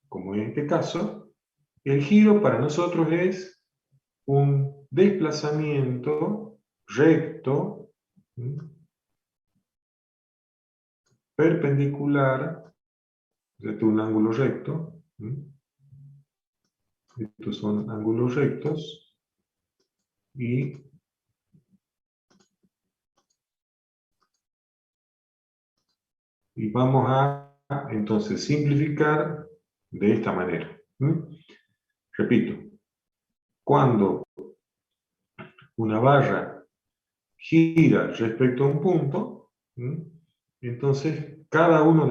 como en este caso, el giro para nosotros es un desplazamiento recto, perpendicular, esto es un ángulo recto, estos son ángulos rectos, y vamos a entonces simplificar de esta manera. Repito, cuando una barra gira respecto a un punto, entonces cada una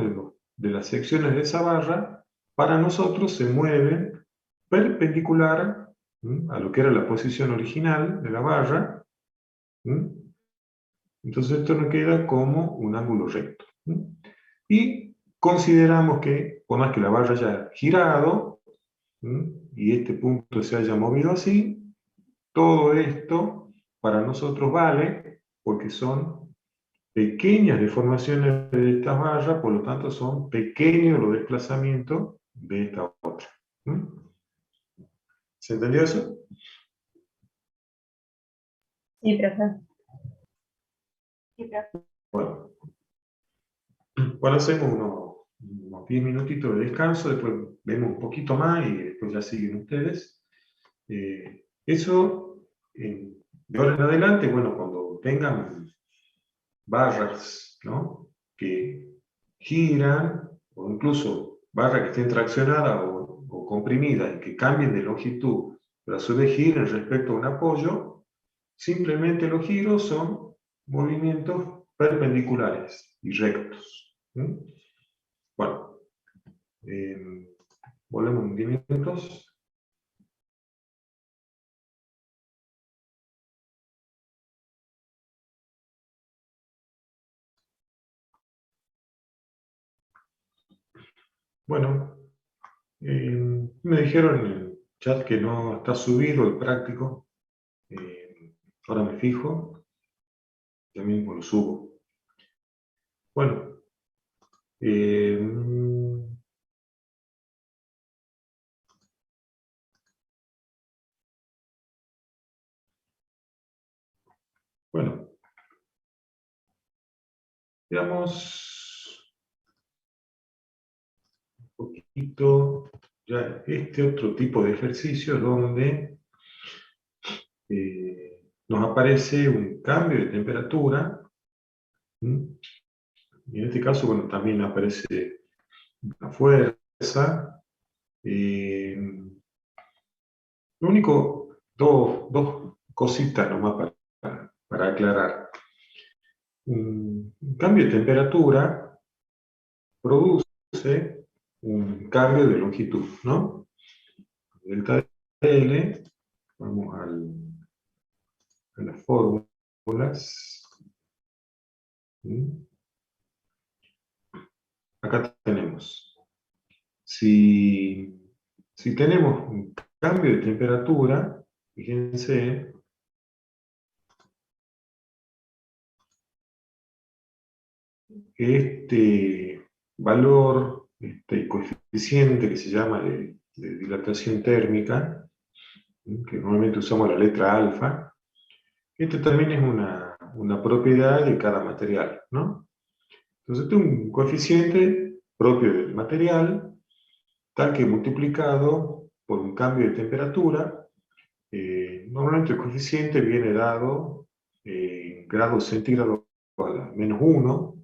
de las secciones de esa barra para nosotros se mueven perpendicular a lo que era la posición original de la barra. Entonces esto nos queda como un ángulo recto. Y consideramos que, por más que la barra haya girado y este punto se haya movido así, todo esto para nosotros vale porque son pequeñas deformaciones de esta barra, por lo tanto son pequeños los desplazamientos de esta otra. ¿Se entendió eso? Sí, profe. Sí, profe. Bueno, hacemos unos 10 minutitos de descanso, después vemos un poquito más y después ya siguen ustedes. Eso, de ahora en adelante, bueno, cuando tengan barras, ¿no? Que giran, o incluso barras que estén traccionadas o comprimidas y que cambien de longitud pero a su vez giren respecto a un apoyo, simplemente los giros son movimientos perpendiculares y rectos. ¿Mm? Bueno, volvemos en 10 minutos. Bueno, me dijeron en el chat que no está subido el práctico. Ahora me fijo, ya mismo lo subo. Bueno, bueno, veamos un poquito ya este otro tipo de ejercicio donde nos aparece un cambio de temperatura. ¿Mm? Y en este caso, bueno, también aparece la fuerza. Lo único, dos cositas nomás para aclarar. Un cambio de temperatura produce un cambio de longitud, ¿no? Delta L, vamos a las fórmulas. ¿Mm? Acá tenemos, si tenemos un cambio de temperatura, fíjense, este valor, este coeficiente que se llama de dilatación térmica, que normalmente usamos la letra alfa, este también es una propiedad de cada material, ¿no? Entonces, este es un coeficiente propio del material, tal que multiplicado por un cambio de temperatura, normalmente el coeficiente viene dado en grados centígrados a la -1,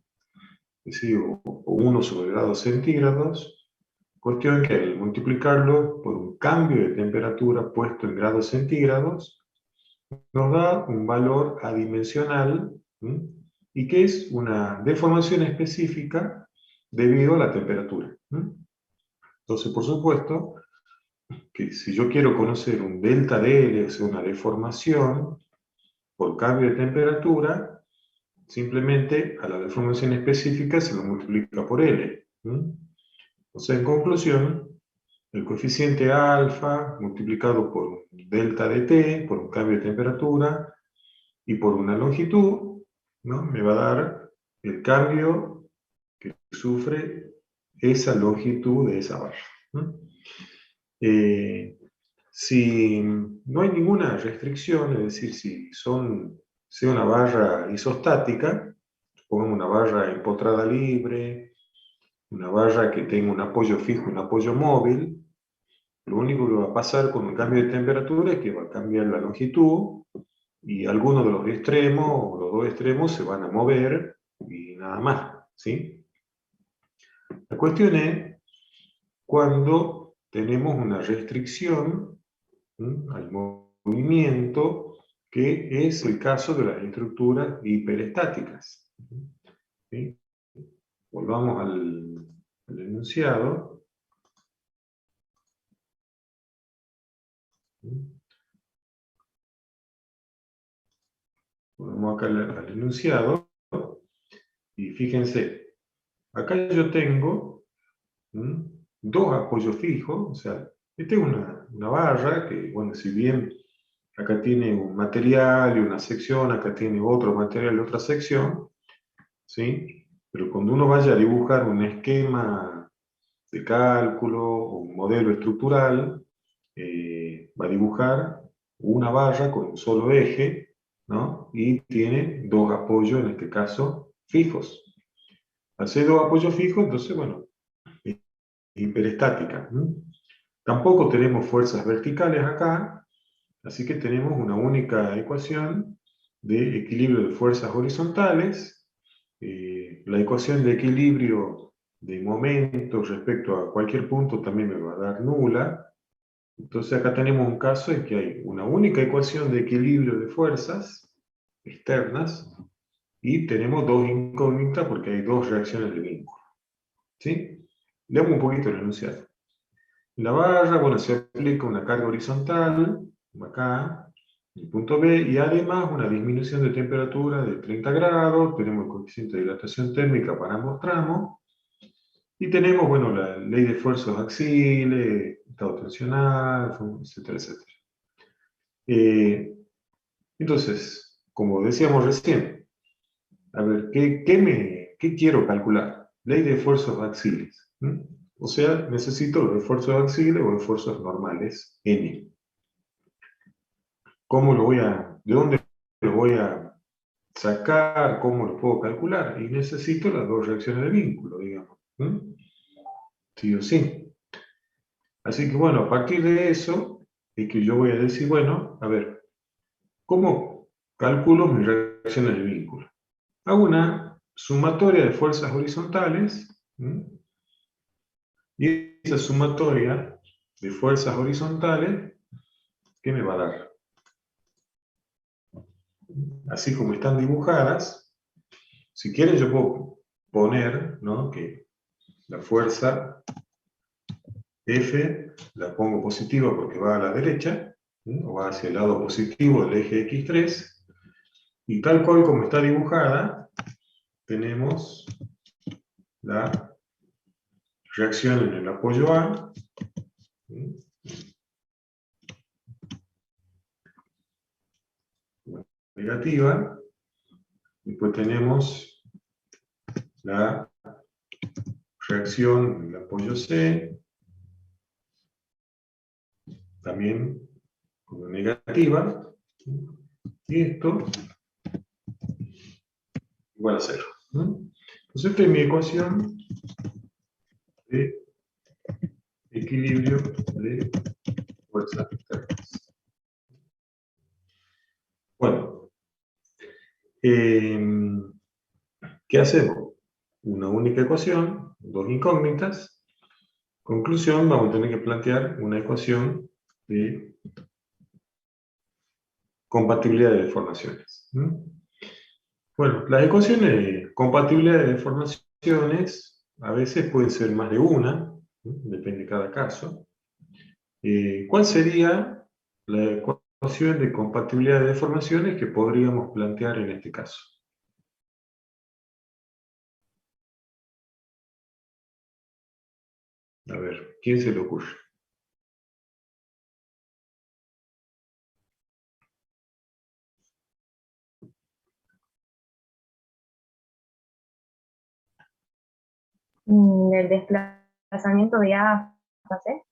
es decir, o 1 sobre grados centígrados, cuestión que al multiplicarlo por un cambio de temperatura puesto en grados centígrados, nos da un valor adimensional, ¿sí? Y que es una deformación específica debido a la temperatura. ¿Sí? Entonces, por supuesto, que si yo quiero conocer un delta de L, o sea, una deformación por cambio de temperatura, simplemente a la deformación específica se lo multiplica por L. O sea, en conclusión, el coeficiente alfa multiplicado por un delta de T, por un cambio de temperatura, y por una longitud, ¿no? Me va a dar el cambio que sufre esa longitud de esa barra. ¿No? Si no hay ninguna restricción, es decir, si sea una barra isostática, pongamos una barra empotrada libre, una barra que tenga un apoyo fijo y un apoyo móvil, lo único que va a pasar con un cambio de temperatura es que va a cambiar la longitud y algunos de los extremos, o los dos extremos, se van a mover y nada más, ¿sí? La cuestión es cuando tenemos una restricción, ¿sí?, al movimiento, que es el caso de las estructuras hiperestáticas. ¿Sí? Volvamos al enunciado. ¿Sí? Volvamos acá al enunciado. Y fíjense, acá yo tengo dos apoyos fijos, o sea, esta es una barra que, bueno, si bien acá tiene un material y una sección, acá tiene otro material y otra sección, ¿sí? Pero cuando uno vaya a dibujar un esquema de cálculo o un modelo estructural, va a dibujar una barra con un solo eje, ¿no? Y tiene dos apoyos, en este caso, fijos. Al ser dos apoyos fijos, entonces, bueno, hiperestática. Tampoco tenemos fuerzas verticales acá, así que tenemos una única ecuación de equilibrio de fuerzas horizontales. La ecuación de equilibrio de momentos respecto a cualquier punto también me va a dar nula, Entonces acá tenemos un caso en que hay una única ecuación de equilibrio de fuerzas externas y tenemos dos incógnitas porque hay dos reacciones de vínculo. ¿Sí? Leamos un poquito el enunciado. En la barra, bueno, se aplica una carga horizontal, acá, en el punto B, y además una disminución de temperatura de 30 grados, tenemos el coeficiente de dilatación térmica para ambos tramos, y tenemos, bueno, la ley de esfuerzos axiles, estado tensional, etcétera, etcétera. Entonces, como decíamos recién, a ver, ¿qué quiero calcular? Ley de esfuerzos axiles. O sea, necesito los esfuerzos axiles o esfuerzos normales, N. ¿De dónde lo voy a sacar? ¿Cómo lo puedo calcular? Y necesito las dos reacciones de vínculo, digamos. Sí o sí. Así que bueno, a partir de eso, es que yo voy a decir, bueno, a ver, ¿cómo calculo mis reacciones de vínculo? Hago una sumatoria de fuerzas horizontales, y esa sumatoria de fuerzas horizontales, ¿qué me va a dar? Así como están dibujadas, si quieren yo puedo poner, ¿no?, que la fuerza F la pongo positiva porque va a la derecha, o va hacia el lado positivo del eje X3, y tal cual como está dibujada, tenemos la reacción en el apoyo A, negativa, después tenemos la reacción en el apoyo C, también como negativa, y esto igual a 0. Entonces esta es mi ecuación de equilibrio de fuerzas externas. Bueno, ¿qué hacemos? Una única ecuación, dos incógnitas. Conclusión, vamos a tener que plantear una ecuación de compatibilidad de deformaciones. Bueno, las ecuaciones de compatibilidad de deformaciones a veces pueden ser más de una, depende de cada caso. ¿Cuál sería la ecuación de compatibilidad de deformaciones que podríamos plantear en este caso? A ver, ¿quién se le ocurre? Del desplazamiento de A a C.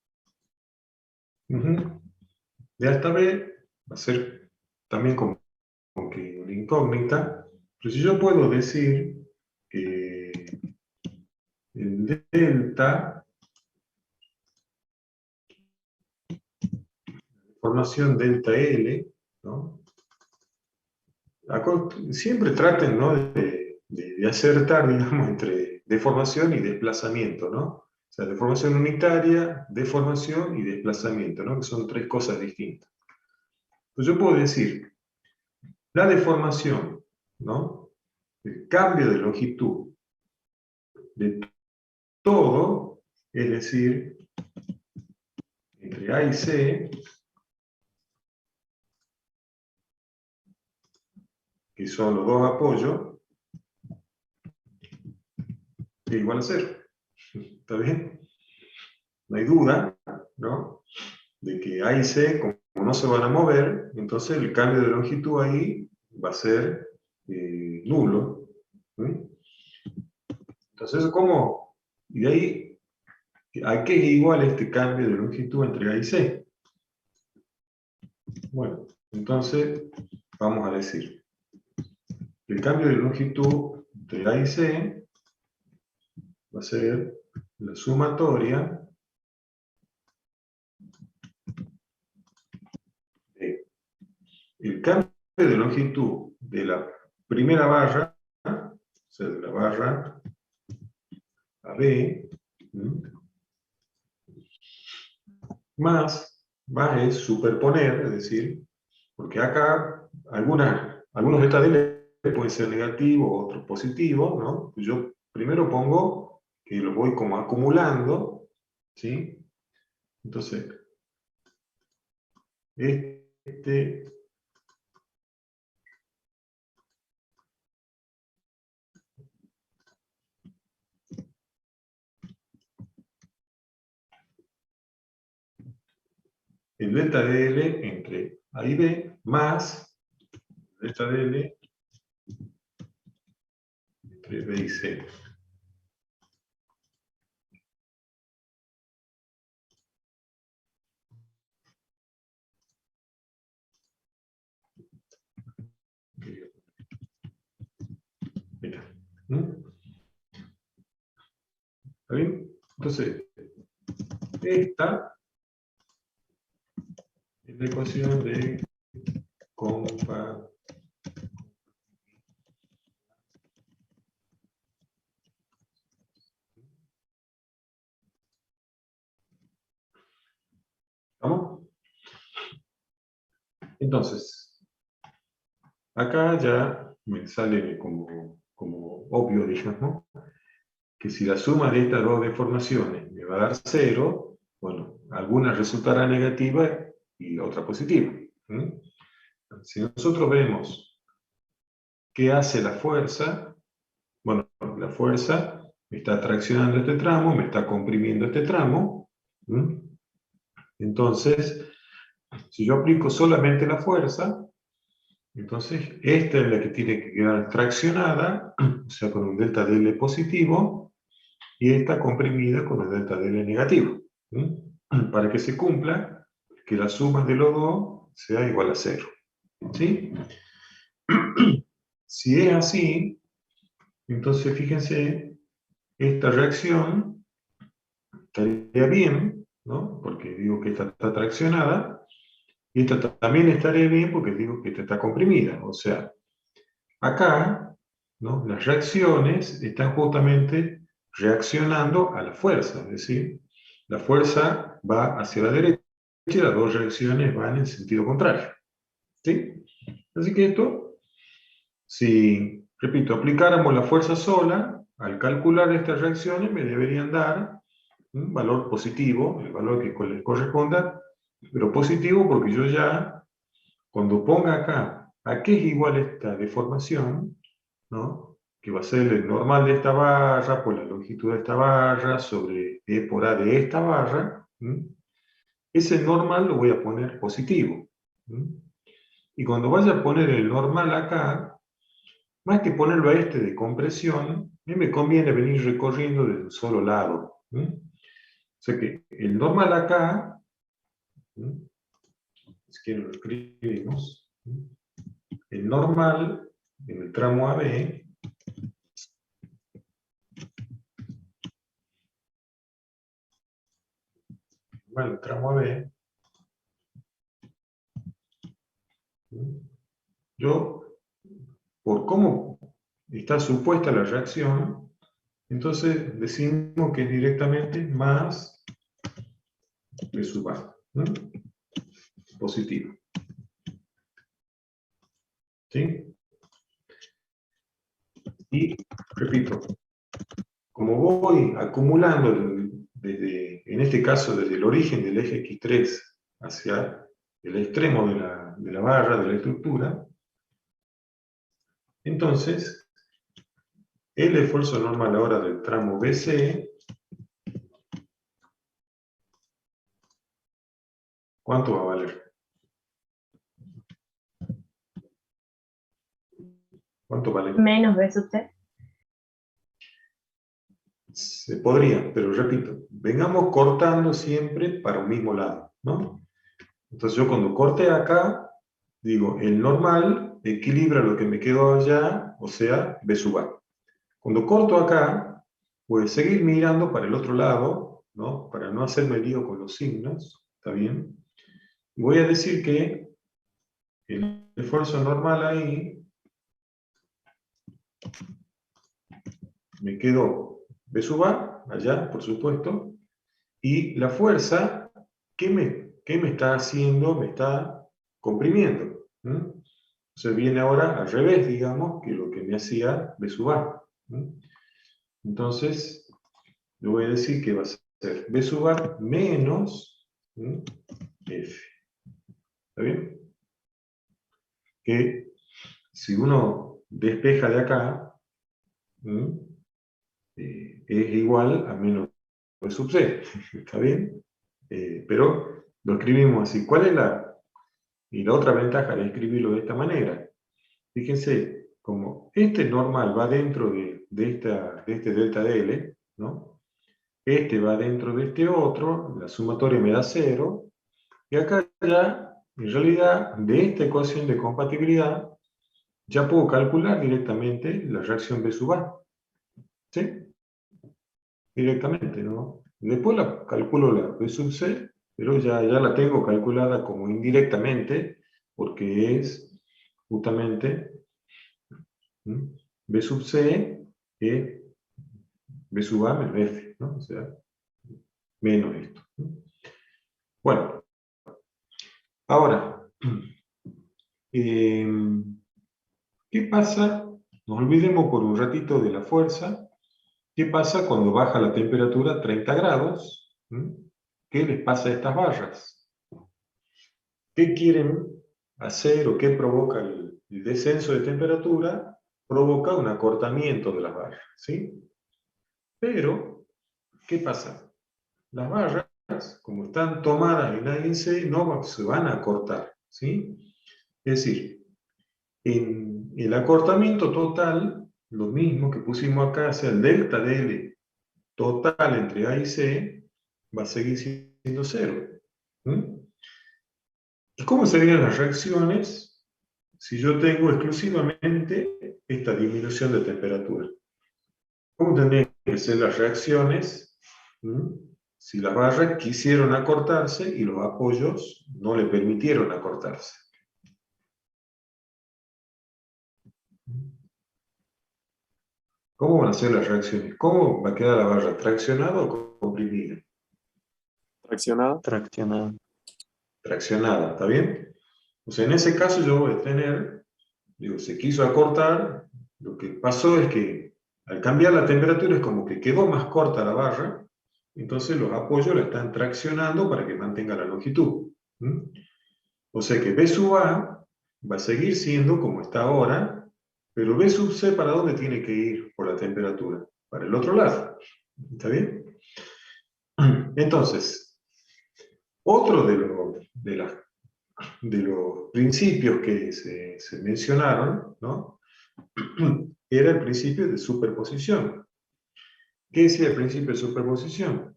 De hasta B va a ser también como que una incógnita, pero si yo puedo decir que el delta, formación delta L, ¿no? Siempre traten, ¿no?, de acertar, digamos, entre deformación y desplazamiento, ¿no? O sea, deformación unitaria, deformación y desplazamiento, ¿no?, que son tres cosas distintas. Pues yo puedo decir, la deformación, ¿no?, el cambio de longitud de todo, es decir, entre A y C, que son los dos apoyos, es igual a 0. ¿Está bien? No hay duda, ¿no?, de que A y C, como no se van a mover, entonces el cambio de longitud ahí va a ser nulo. Entonces, ¿cómo? Y de ahí, ¿a qué es igual este cambio de longitud entre A y C? Bueno, entonces vamos a decir, el cambio de longitud entre A y C va a ser la sumatoria de el cambio de longitud de la primera barra, o sea, de la barra AB, más más es superponer, es decir, porque acá algunos delta DL pueden ser negativos, otros positivos, ¿no? Pues yo primero pongo que los voy como acumulando, ¿sí? Entonces, este el delta DL entre A y B más el delta DL entre B y C. Mira. ¿Está bien? Entonces, esta es la ecuación de compatibilidad. ¿Vamos? Entonces, acá ya me sale como obvio, digamos, que si la suma de estas dos deformaciones me va a dar 0, bueno, alguna resultará negativa y la otra positiva. Si nosotros vemos qué hace la fuerza, bueno, la fuerza me está traccionando este tramo, me está comprimiendo este tramo. Entonces, si yo aplico solamente la fuerza, entonces esta es la que tiene que quedar traccionada, o sea, con un delta DL positivo, y esta comprimida con un delta DL negativo. Para que se cumpla, que la suma de los dos sea igual a 0. ¿Sí? Si es así, entonces fíjense, esta reacción estaría bien, ¿no? Porque digo que esta está traccionada, y esta también estaría bien porque digo que esta está comprimida. O sea, acá, ¿no? Las reacciones están justamente reaccionando a la fuerza, es decir, la fuerza va hacia la derecha y las dos reacciones van en sentido contrario. ¿Sí? Así que esto, si, repito, aplicáramos la fuerza sola, al calcular estas reacciones me deberían dar un valor positivo, el valor que les corresponda, pero positivo porque yo ya, cuando ponga acá a qué es igual esta deformación, ¿no? Que va a ser el normal de esta barra por la longitud de esta barra sobre E por A de esta barra, ese normal lo voy a poner positivo. Y cuando vaya a poner el normal acá, más que ponerlo a este de compresión, a mí me conviene venir recorriendo desde un solo lado. O sea que el normal acá, si quieren lo escribimos, el normal en el tramo AB, el tramo AB, yo, por cómo está supuesta la reacción, entonces decimos que es directamente más B sub A, positivo. ¿Sí? Y, repito, como voy acumulando en este caso, desde el origen del eje X3 hacia el extremo de la barra, de la estructura, entonces, el esfuerzo normal ahora del tramo BC, ¿cuánto va a valer? ¿Cuánto vale? Menos B sub T. Se podría, pero repito, vengamos cortando siempre para un mismo lado, ¿no? Entonces yo cuando corte acá, digo, el normal equilibra lo que me quedó allá, o sea, B sub A. Cuando corto acá, voy a seguir mirando para el otro lado, ¿no? Para no hacerme lío con los signos, ¿está bien? Y voy a decir que el esfuerzo normal ahí me quedó B sub A, allá, por supuesto, y la fuerza, ¿qué me ¿qué me está haciendo? Me está comprimiendo. Entonces viene ahora al revés, digamos, que lo que me hacía B sub A. Entonces, le voy a decir que va a ser B sub A menos F. ¿Está bien? Que si uno despeja de acá, es igual a menos B sub C. ¿Está bien? Pero lo escribimos así. ¿Cuál es y la otra ventaja de escribirlo de esta manera? Fíjense, como este normal va dentro de este delta DL, ¿no? Este va dentro de este otro, la sumatoria me da 0, y acá ya, en realidad, de esta ecuación de compatibilidad, ya puedo calcular directamente la reacción B sub A. ¿Sí? Directamente, ¿no? Después la calculo la B sub C, pero ya la tengo calculada como indirectamente, porque es justamente B sub C es B sub A menos F, ¿no? O sea, menos esto. Bueno, ahora, ¿qué pasa? Nos olvidemos por un ratito de la fuerza. ¿Qué pasa cuando baja la temperatura a 30 grados? ¿Qué les pasa a estas barras? ¿Qué quieren hacer o qué provoca el descenso de temperatura? Provoca un acortamiento de las barras, ¿sí? Pero, ¿qué pasa? Las barras, como están tomadas en A y en C, no se van a acortar, ¿sí? Es decir, en el acortamiento total, lo mismo que pusimos acá, o sea, el delta DL total entre A y C, va a seguir siendo 0. ¿Y cómo serían las reacciones si yo tengo exclusivamente esta disminución de temperatura? ¿Cómo tendrían que ser las reacciones si las barras quisieron acortarse y los apoyos no le permitieron acortarse? ¿Cómo van a ser las reacciones? ¿Cómo va a quedar la barra? ¿Traccionada o comprimida? Traccionada. Traccionada. Traccionada, ¿está bien? O sea, en ese caso yo voy a tener, digo, se quiso acortar, lo que pasó es que al cambiar la temperatura es como que quedó más corta la barra, entonces los apoyos la están traccionando para que mantenga la longitud. O sea que B sub A va a seguir siendo como está ahora, pero B sub C, ¿para dónde tiene que ir por la temperatura? Para el otro lado. ¿Está bien? Entonces, otro de los principios que se mencionaron, ¿no? Era el principio de superposición. ¿Qué decía el principio de superposición?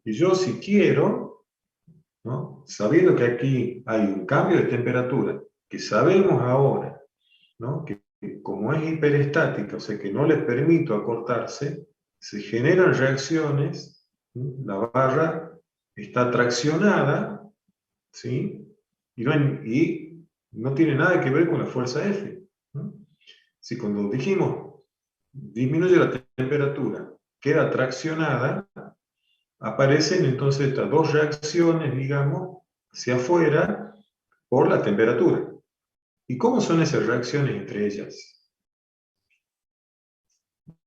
Que yo, si quiero, ¿no? Sabiendo que aquí hay un cambio de temperatura, que sabemos ahora, ¿no? Que como es hiperestática, o sea que no le permito acortarse, se generan reacciones, ¿sí? La barra está traccionada, ¿sí? Y no tiene nada que ver con la fuerza F. Si cuando dijimos disminuye la temperatura, queda traccionada, aparecen entonces estas dos reacciones, digamos, hacia afuera por la temperatura. ¿Y cómo son esas reacciones entre ellas?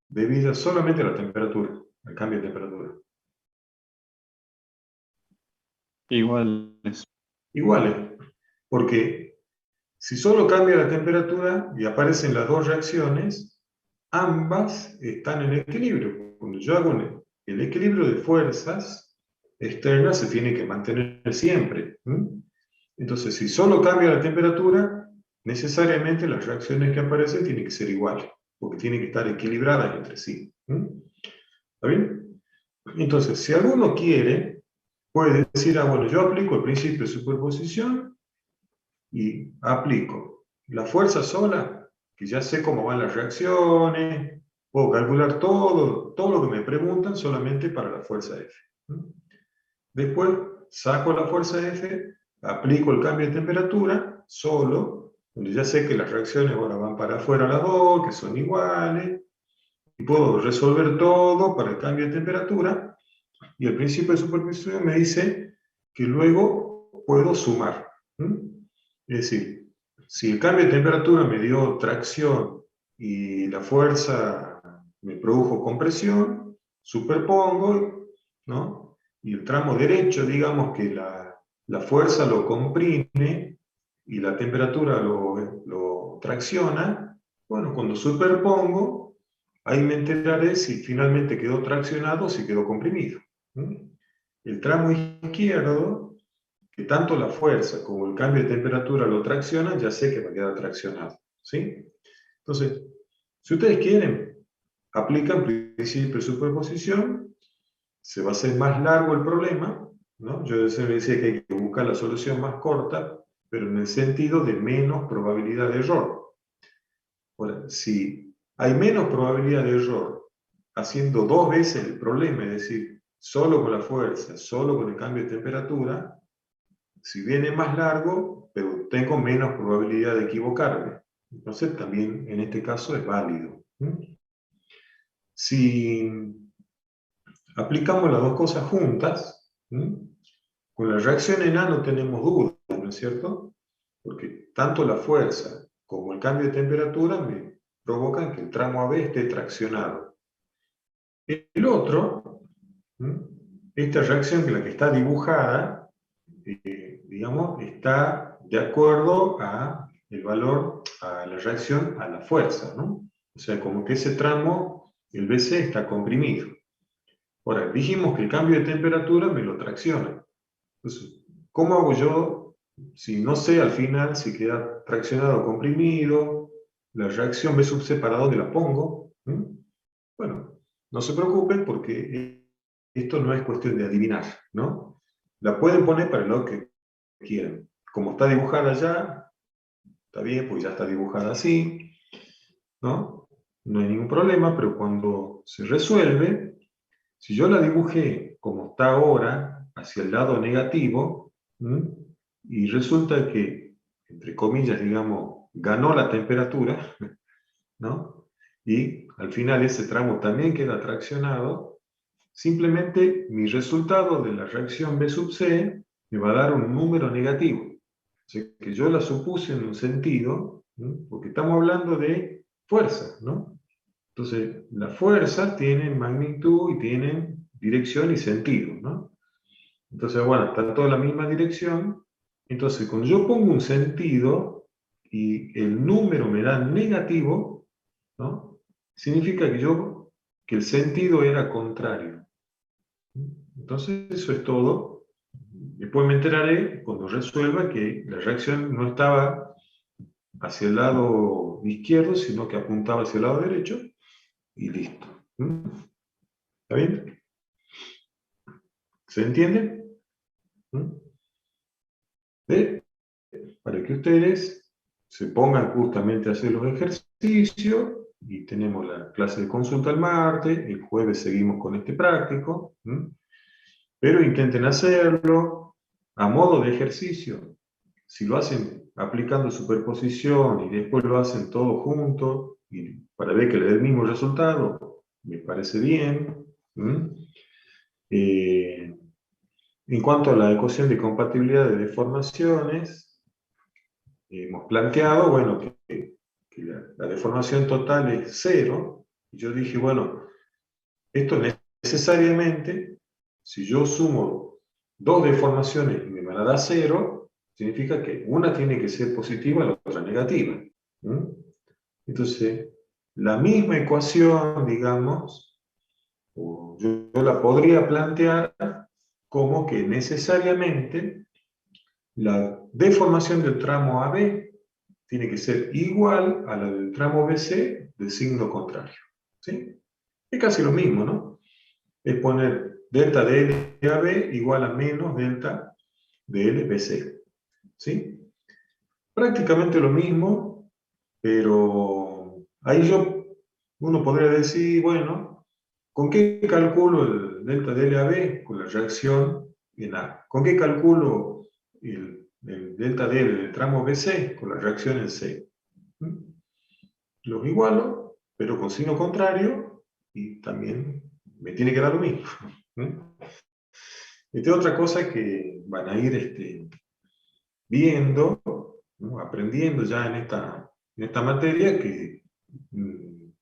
Debidas solamente a la temperatura, al cambio de temperatura. Iguales. Iguales, porque si solo cambia la temperatura y aparecen las dos reacciones, ambas están en equilibrio. Cuando yo hago el equilibrio de fuerzas externas se tiene que mantener siempre. Entonces, si solo cambia la temperatura, necesariamente las reacciones que aparecen tienen que ser iguales, porque tienen que estar equilibradas entre sí. ¿Está bien? Entonces, si alguno quiere, puede decir, bueno, yo aplico el principio de superposición y aplico la fuerza sola, que ya sé cómo van las reacciones, puedo calcular todo lo que me preguntan solamente para la fuerza F. Después saco la fuerza F, aplico el cambio de temperatura solo, donde ya sé que las reacciones ahora van para afuera las dos, que son iguales, y puedo resolver todo para el cambio de temperatura, y el principio de superposición me dice que luego puedo sumar. Es decir, si el cambio de temperatura me dio tracción y la fuerza me produjo compresión, superpongo, ¿no? Y el tramo derecho, digamos que la fuerza lo comprime y la temperatura lo tracciona. Bueno, cuando superpongo, ahí me enteraré si finalmente quedó traccionado o si quedó comprimido. El tramo izquierdo, que tanto la fuerza como el cambio de temperatura lo traccionan, ya sé que va a quedar traccionado. ¿Sí? Entonces, si ustedes quieren, aplican principio de superposición, se va a hacer más largo el problema, ¿no? Yo decía que hay que buscar la solución más corta, pero en el sentido de menos probabilidad de error. Ahora, si hay menos probabilidad de error haciendo 2 veces el problema, es decir, solo con la fuerza, solo con el cambio de temperatura, si viene más largo, pero tengo menos probabilidad de equivocarme. Entonces también en este caso es válido. Si aplicamos las dos cosas juntas, con la reacción en A no tenemos duda, ¿no es cierto? Porque tanto la fuerza como el cambio de temperatura me provocan que el tramo AB esté traccionado. El otro, esta reacción, que la que está dibujada, digamos, está de acuerdo a el valor, a la reacción a la fuerza, ¿no? O sea, como que ese tramo, el BC, está comprimido. Ahora, dijimos que el cambio de temperatura me lo tracciona. Entonces, ¿cómo hago yo si no sé al final si queda traccionado o comprimido? La reacción B sub C, ¿para dónde la pongo? Bueno, no se preocupen porque esto no es cuestión de adivinar, ¿no? La pueden poner para lo que quieran. Como está dibujada ya, está bien, pues ya está dibujada así, ¿no? No hay ningún problema, pero cuando se resuelve, si yo la dibujé como está ahora, hacia el lado negativo, y resulta que, entre comillas, digamos, ganó la temperatura, ¿no? Y al final ese tramo también queda traccionado, simplemente mi resultado de la reacción B sub C me va a dar un número negativo. O sea, que yo la supuse en un sentido, porque estamos hablando de fuerza, ¿no? Entonces, las fuerzas tienen magnitud y tienen dirección y sentido, ¿no? Entonces, bueno, está toda la misma dirección. Entonces, cuando yo pongo un sentido y el número me da negativo, ¿no? Significa que el sentido era contrario. Entonces, eso es todo. Después me enteraré, cuando resuelva, que la reacción no estaba hacia el lado izquierdo, sino que apuntaba hacia el lado derecho, y listo. ¿Está bien? ¿Se entiende? Para que ustedes se pongan justamente a hacer los ejercicios, y tenemos la clase de consulta el martes, el jueves seguimos con este práctico, pero intenten hacerlo a modo de ejercicio. Si lo hacen aplicando superposición y después lo hacen todo junto, y para ver que le dé el mismo resultado, me parece bien. En cuanto a la ecuación de compatibilidad de deformaciones, hemos planteado, bueno, que la deformación total es 0. Y yo dije, bueno, esto necesariamente, si yo sumo 2 deformaciones y me van a dar 0, significa que una tiene que ser positiva y la otra negativa. Entonces, la misma ecuación, digamos, yo la podría plantear como que necesariamente la deformación del tramo AB tiene que ser igual a la del tramo BC de signo contrario. ¿Sí? Es casi lo mismo, ¿no? Es poner delta de LAB igual a menos delta de LBC. ¿Sí? Prácticamente lo mismo, pero ahí uno podría decir, bueno, ¿con qué calculo el delta de LAB? Con la reacción en A. ¿Con qué calculo el delta D del tramo BC? Con la reacción en C. Los igualo, pero con signo contrario, y también me tiene que dar lo mismo. Esta es otra cosa que van a ir viendo, ¿no? Aprendiendo ya en esta materia que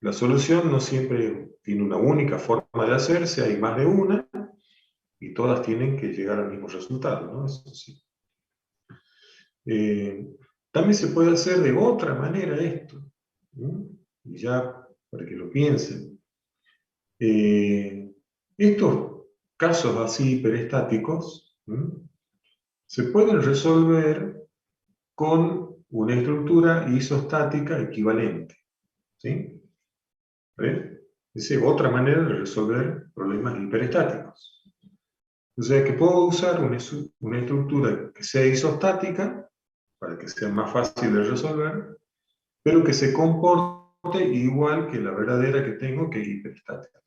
la solución no siempre tiene una única forma de hacerse, hay más de una, y todas tienen que llegar al mismo resultado, ¿no? Eso sí. También se puede hacer de otra manera esto, ¿no? Y ya para que lo piensen. Estos casos así hiperestáticos, ¿no? Se pueden resolver con una estructura isostática equivalente, ¿sí? ¿Ven? Esa es otra manera de resolver problemas hiperestáticos. O sea que puedo usar una estructura que sea isostática, para que sea más fácil de resolver, pero que se comporte igual que la verdadera que tengo, que es hiperestática.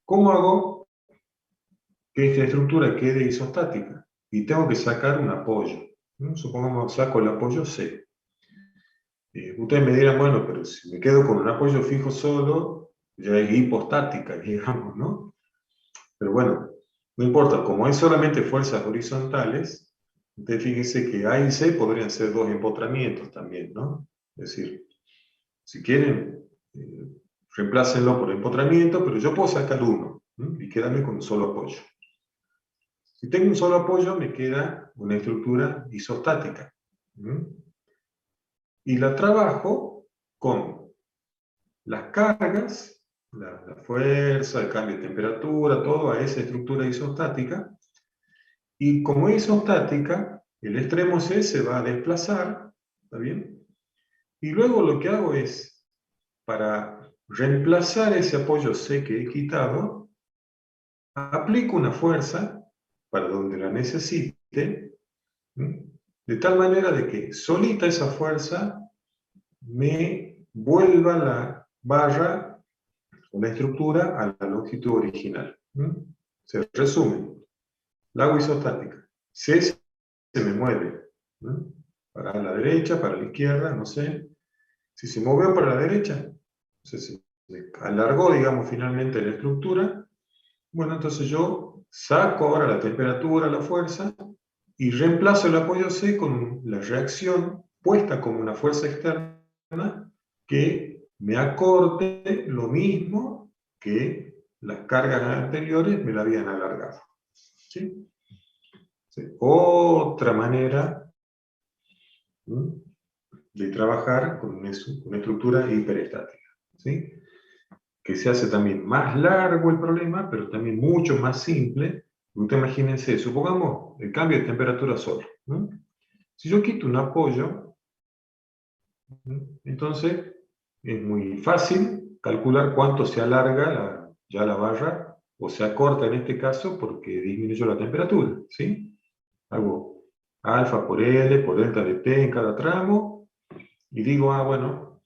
¿Cómo hago que esta estructura quede isostática? Y tengo que sacar un apoyo. Supongamos saco el apoyo C. Ustedes me dirán, bueno, pero si me quedo con un apoyo fijo solo, ya es hipostática, digamos, ¿no? Pero bueno, no importa, como es solamente fuerzas horizontales, ustedes fíjense que A y C podrían ser dos empotramientos también, ¿no? Es decir, si quieren, reemplácenlo por empotramiento, pero yo puedo sacar uno, ¿no? Y quedarme con un solo apoyo. Si tengo un solo apoyo, me queda una estructura isostática, ¿no? Y la trabajo con las cargas, la fuerza, el cambio de temperatura, todo a esa estructura isostática. Y como es isostática, el extremo C se va a desplazar, ¿está bien? Y luego lo que hago es, para reemplazar ese apoyo C que he quitado, aplico una fuerza para donde la necesite, ¿sí? De tal manera de que solita esa fuerza me vuelva la barra o la estructura a la longitud original. Se resume. La hago isostática. C se me mueve, ¿no? Para la derecha, para la izquierda, no sé. Si se movió para la derecha, se alargó, digamos, finalmente la estructura. Bueno, entonces yo saco ahora la temperatura, la fuerza, y reemplazo el apoyo C con la reacción puesta como una fuerza externa que me acorte lo mismo que las cargas anteriores me la habían alargado. ¿Sí? Sí. Otra manera, ¿no?, de trabajar con una estructura hiperestática, ¿sí? Que se hace también más largo el problema, pero también mucho más simple. Ustedes imagínense, supongamos el cambio de temperatura solo, ¿no? Si yo quito un apoyo, ¿no?, entonces es muy fácil calcular cuánto se alarga ya la barra, o se acorta en este caso porque disminuyó la temperatura, ¿sí? Hago alfa por L por delta de T en cada tramo, y digo, bueno,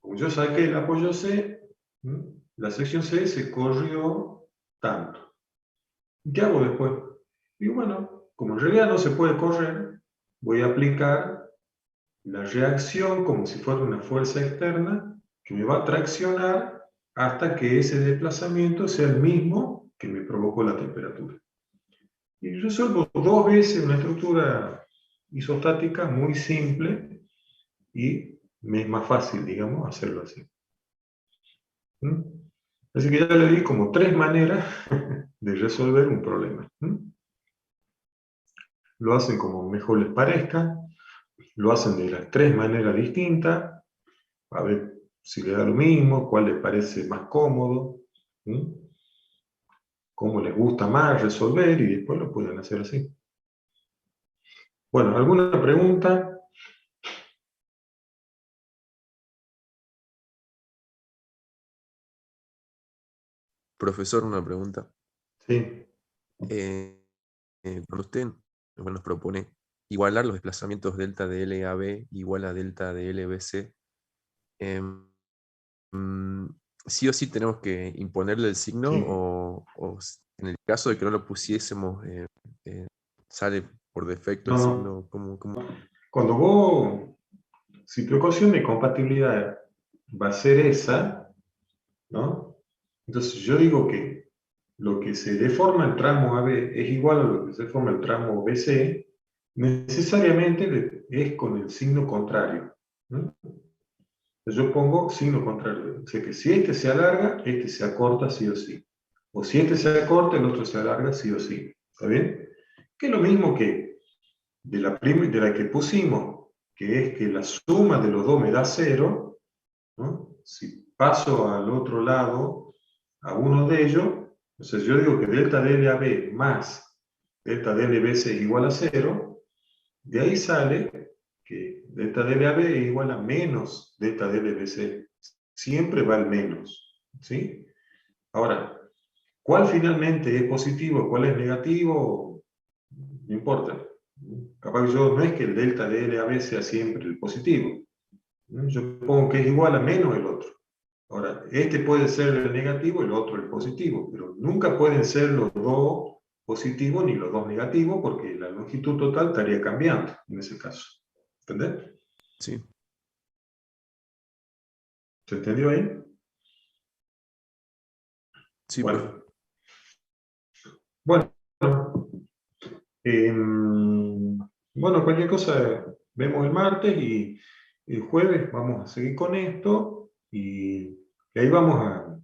como yo saqué el apoyo C, la sección C se corrió tanto. ¿Qué hago después? Digo, bueno, como en realidad no se puede correr, voy a aplicar la reacción como si fuera una fuerza externa que me va a traccionar hasta que ese desplazamiento sea el mismo que me provocó la temperatura. Y resuelvo dos veces una estructura isostática muy simple y me es más fácil, digamos, hacerlo así. Así que ya le di como tres maneras de resolver un problema. Lo hacen como mejor les parezca, lo hacen de las tres maneras distintas, a ver si le da lo mismo, cuál les parece más cómodo, cómo les gusta más resolver, y después lo pueden hacer así. Bueno, ¿alguna pregunta? Profesor, una pregunta. Sí. Cuando usted nos propone igualar los desplazamientos delta de LAB igual a delta de LBC, ¿sí o sí tenemos que imponerle el signo? Sí. O en el caso de que no lo pusiésemos, ¿sale por defecto el No, signo? cuando vos, si tu ecuación de compatibilidad va a ser esa, ¿no? Entonces yo digo que lo que se deforma el tramo AB es igual a lo que se deforma el tramo BC, necesariamente es con el signo contrario, ¿no? Yo pongo signo contrario. O sea que si este se alarga, este se acorta sí o sí. O si este se acorta, el otro se alarga sí o sí. ¿Está bien? Que es lo mismo que de la que pusimos, que es que la suma de los dos me da 0, ¿no? Si paso al otro lado, a uno de ellos, entonces yo digo que delta de LAB más delta de LBC es igual a 0, de ahí sale que delta de LAB es igual a menos delta de LBC. Siempre va al menos, ¿sí? Ahora, ¿cuál finalmente es positivo, cuál es negativo? No importa. Capaz que yo no es que el delta de LAB sea siempre el positivo. Yo pongo que es igual a menos el otro. Ahora, este puede ser el negativo, el otro el positivo, pero nunca pueden ser los dos positivos ni los dos negativos, porque la longitud total estaría cambiando en ese caso. ¿Entendés? Sí. ¿Se entendió ahí? Sí, Bueno, profe. bueno, bueno, cualquier cosa vemos el martes y el jueves vamos a seguir con esto y ahí vamos a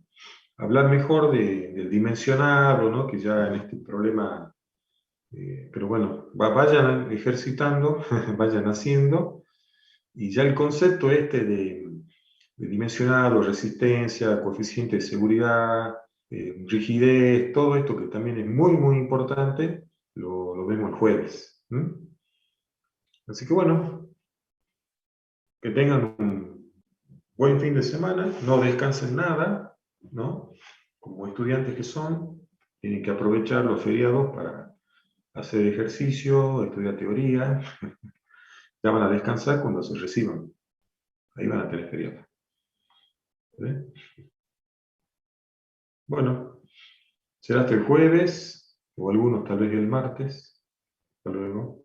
hablar mejor del dimensionarlo, ¿no? Que ya en este problema, pero bueno, vayan ejercitando, vayan haciendo, y ya el concepto este de dimensionarlo, resistencia, coeficiente de seguridad, rigidez, todo esto que también es muy, muy importante, lo vemos el jueves. Así que bueno, que tengan un buen fin de semana, no descansen nada, ¿no? Como estudiantes que son, tienen que aprovechar los feriados para hacer ejercicio, estudiar teoría. Ya van a descansar cuando se reciban. Ahí van a tener feriado. ¿Vale? Bueno, será hasta el jueves, o algunos tal vez el martes. Hasta luego.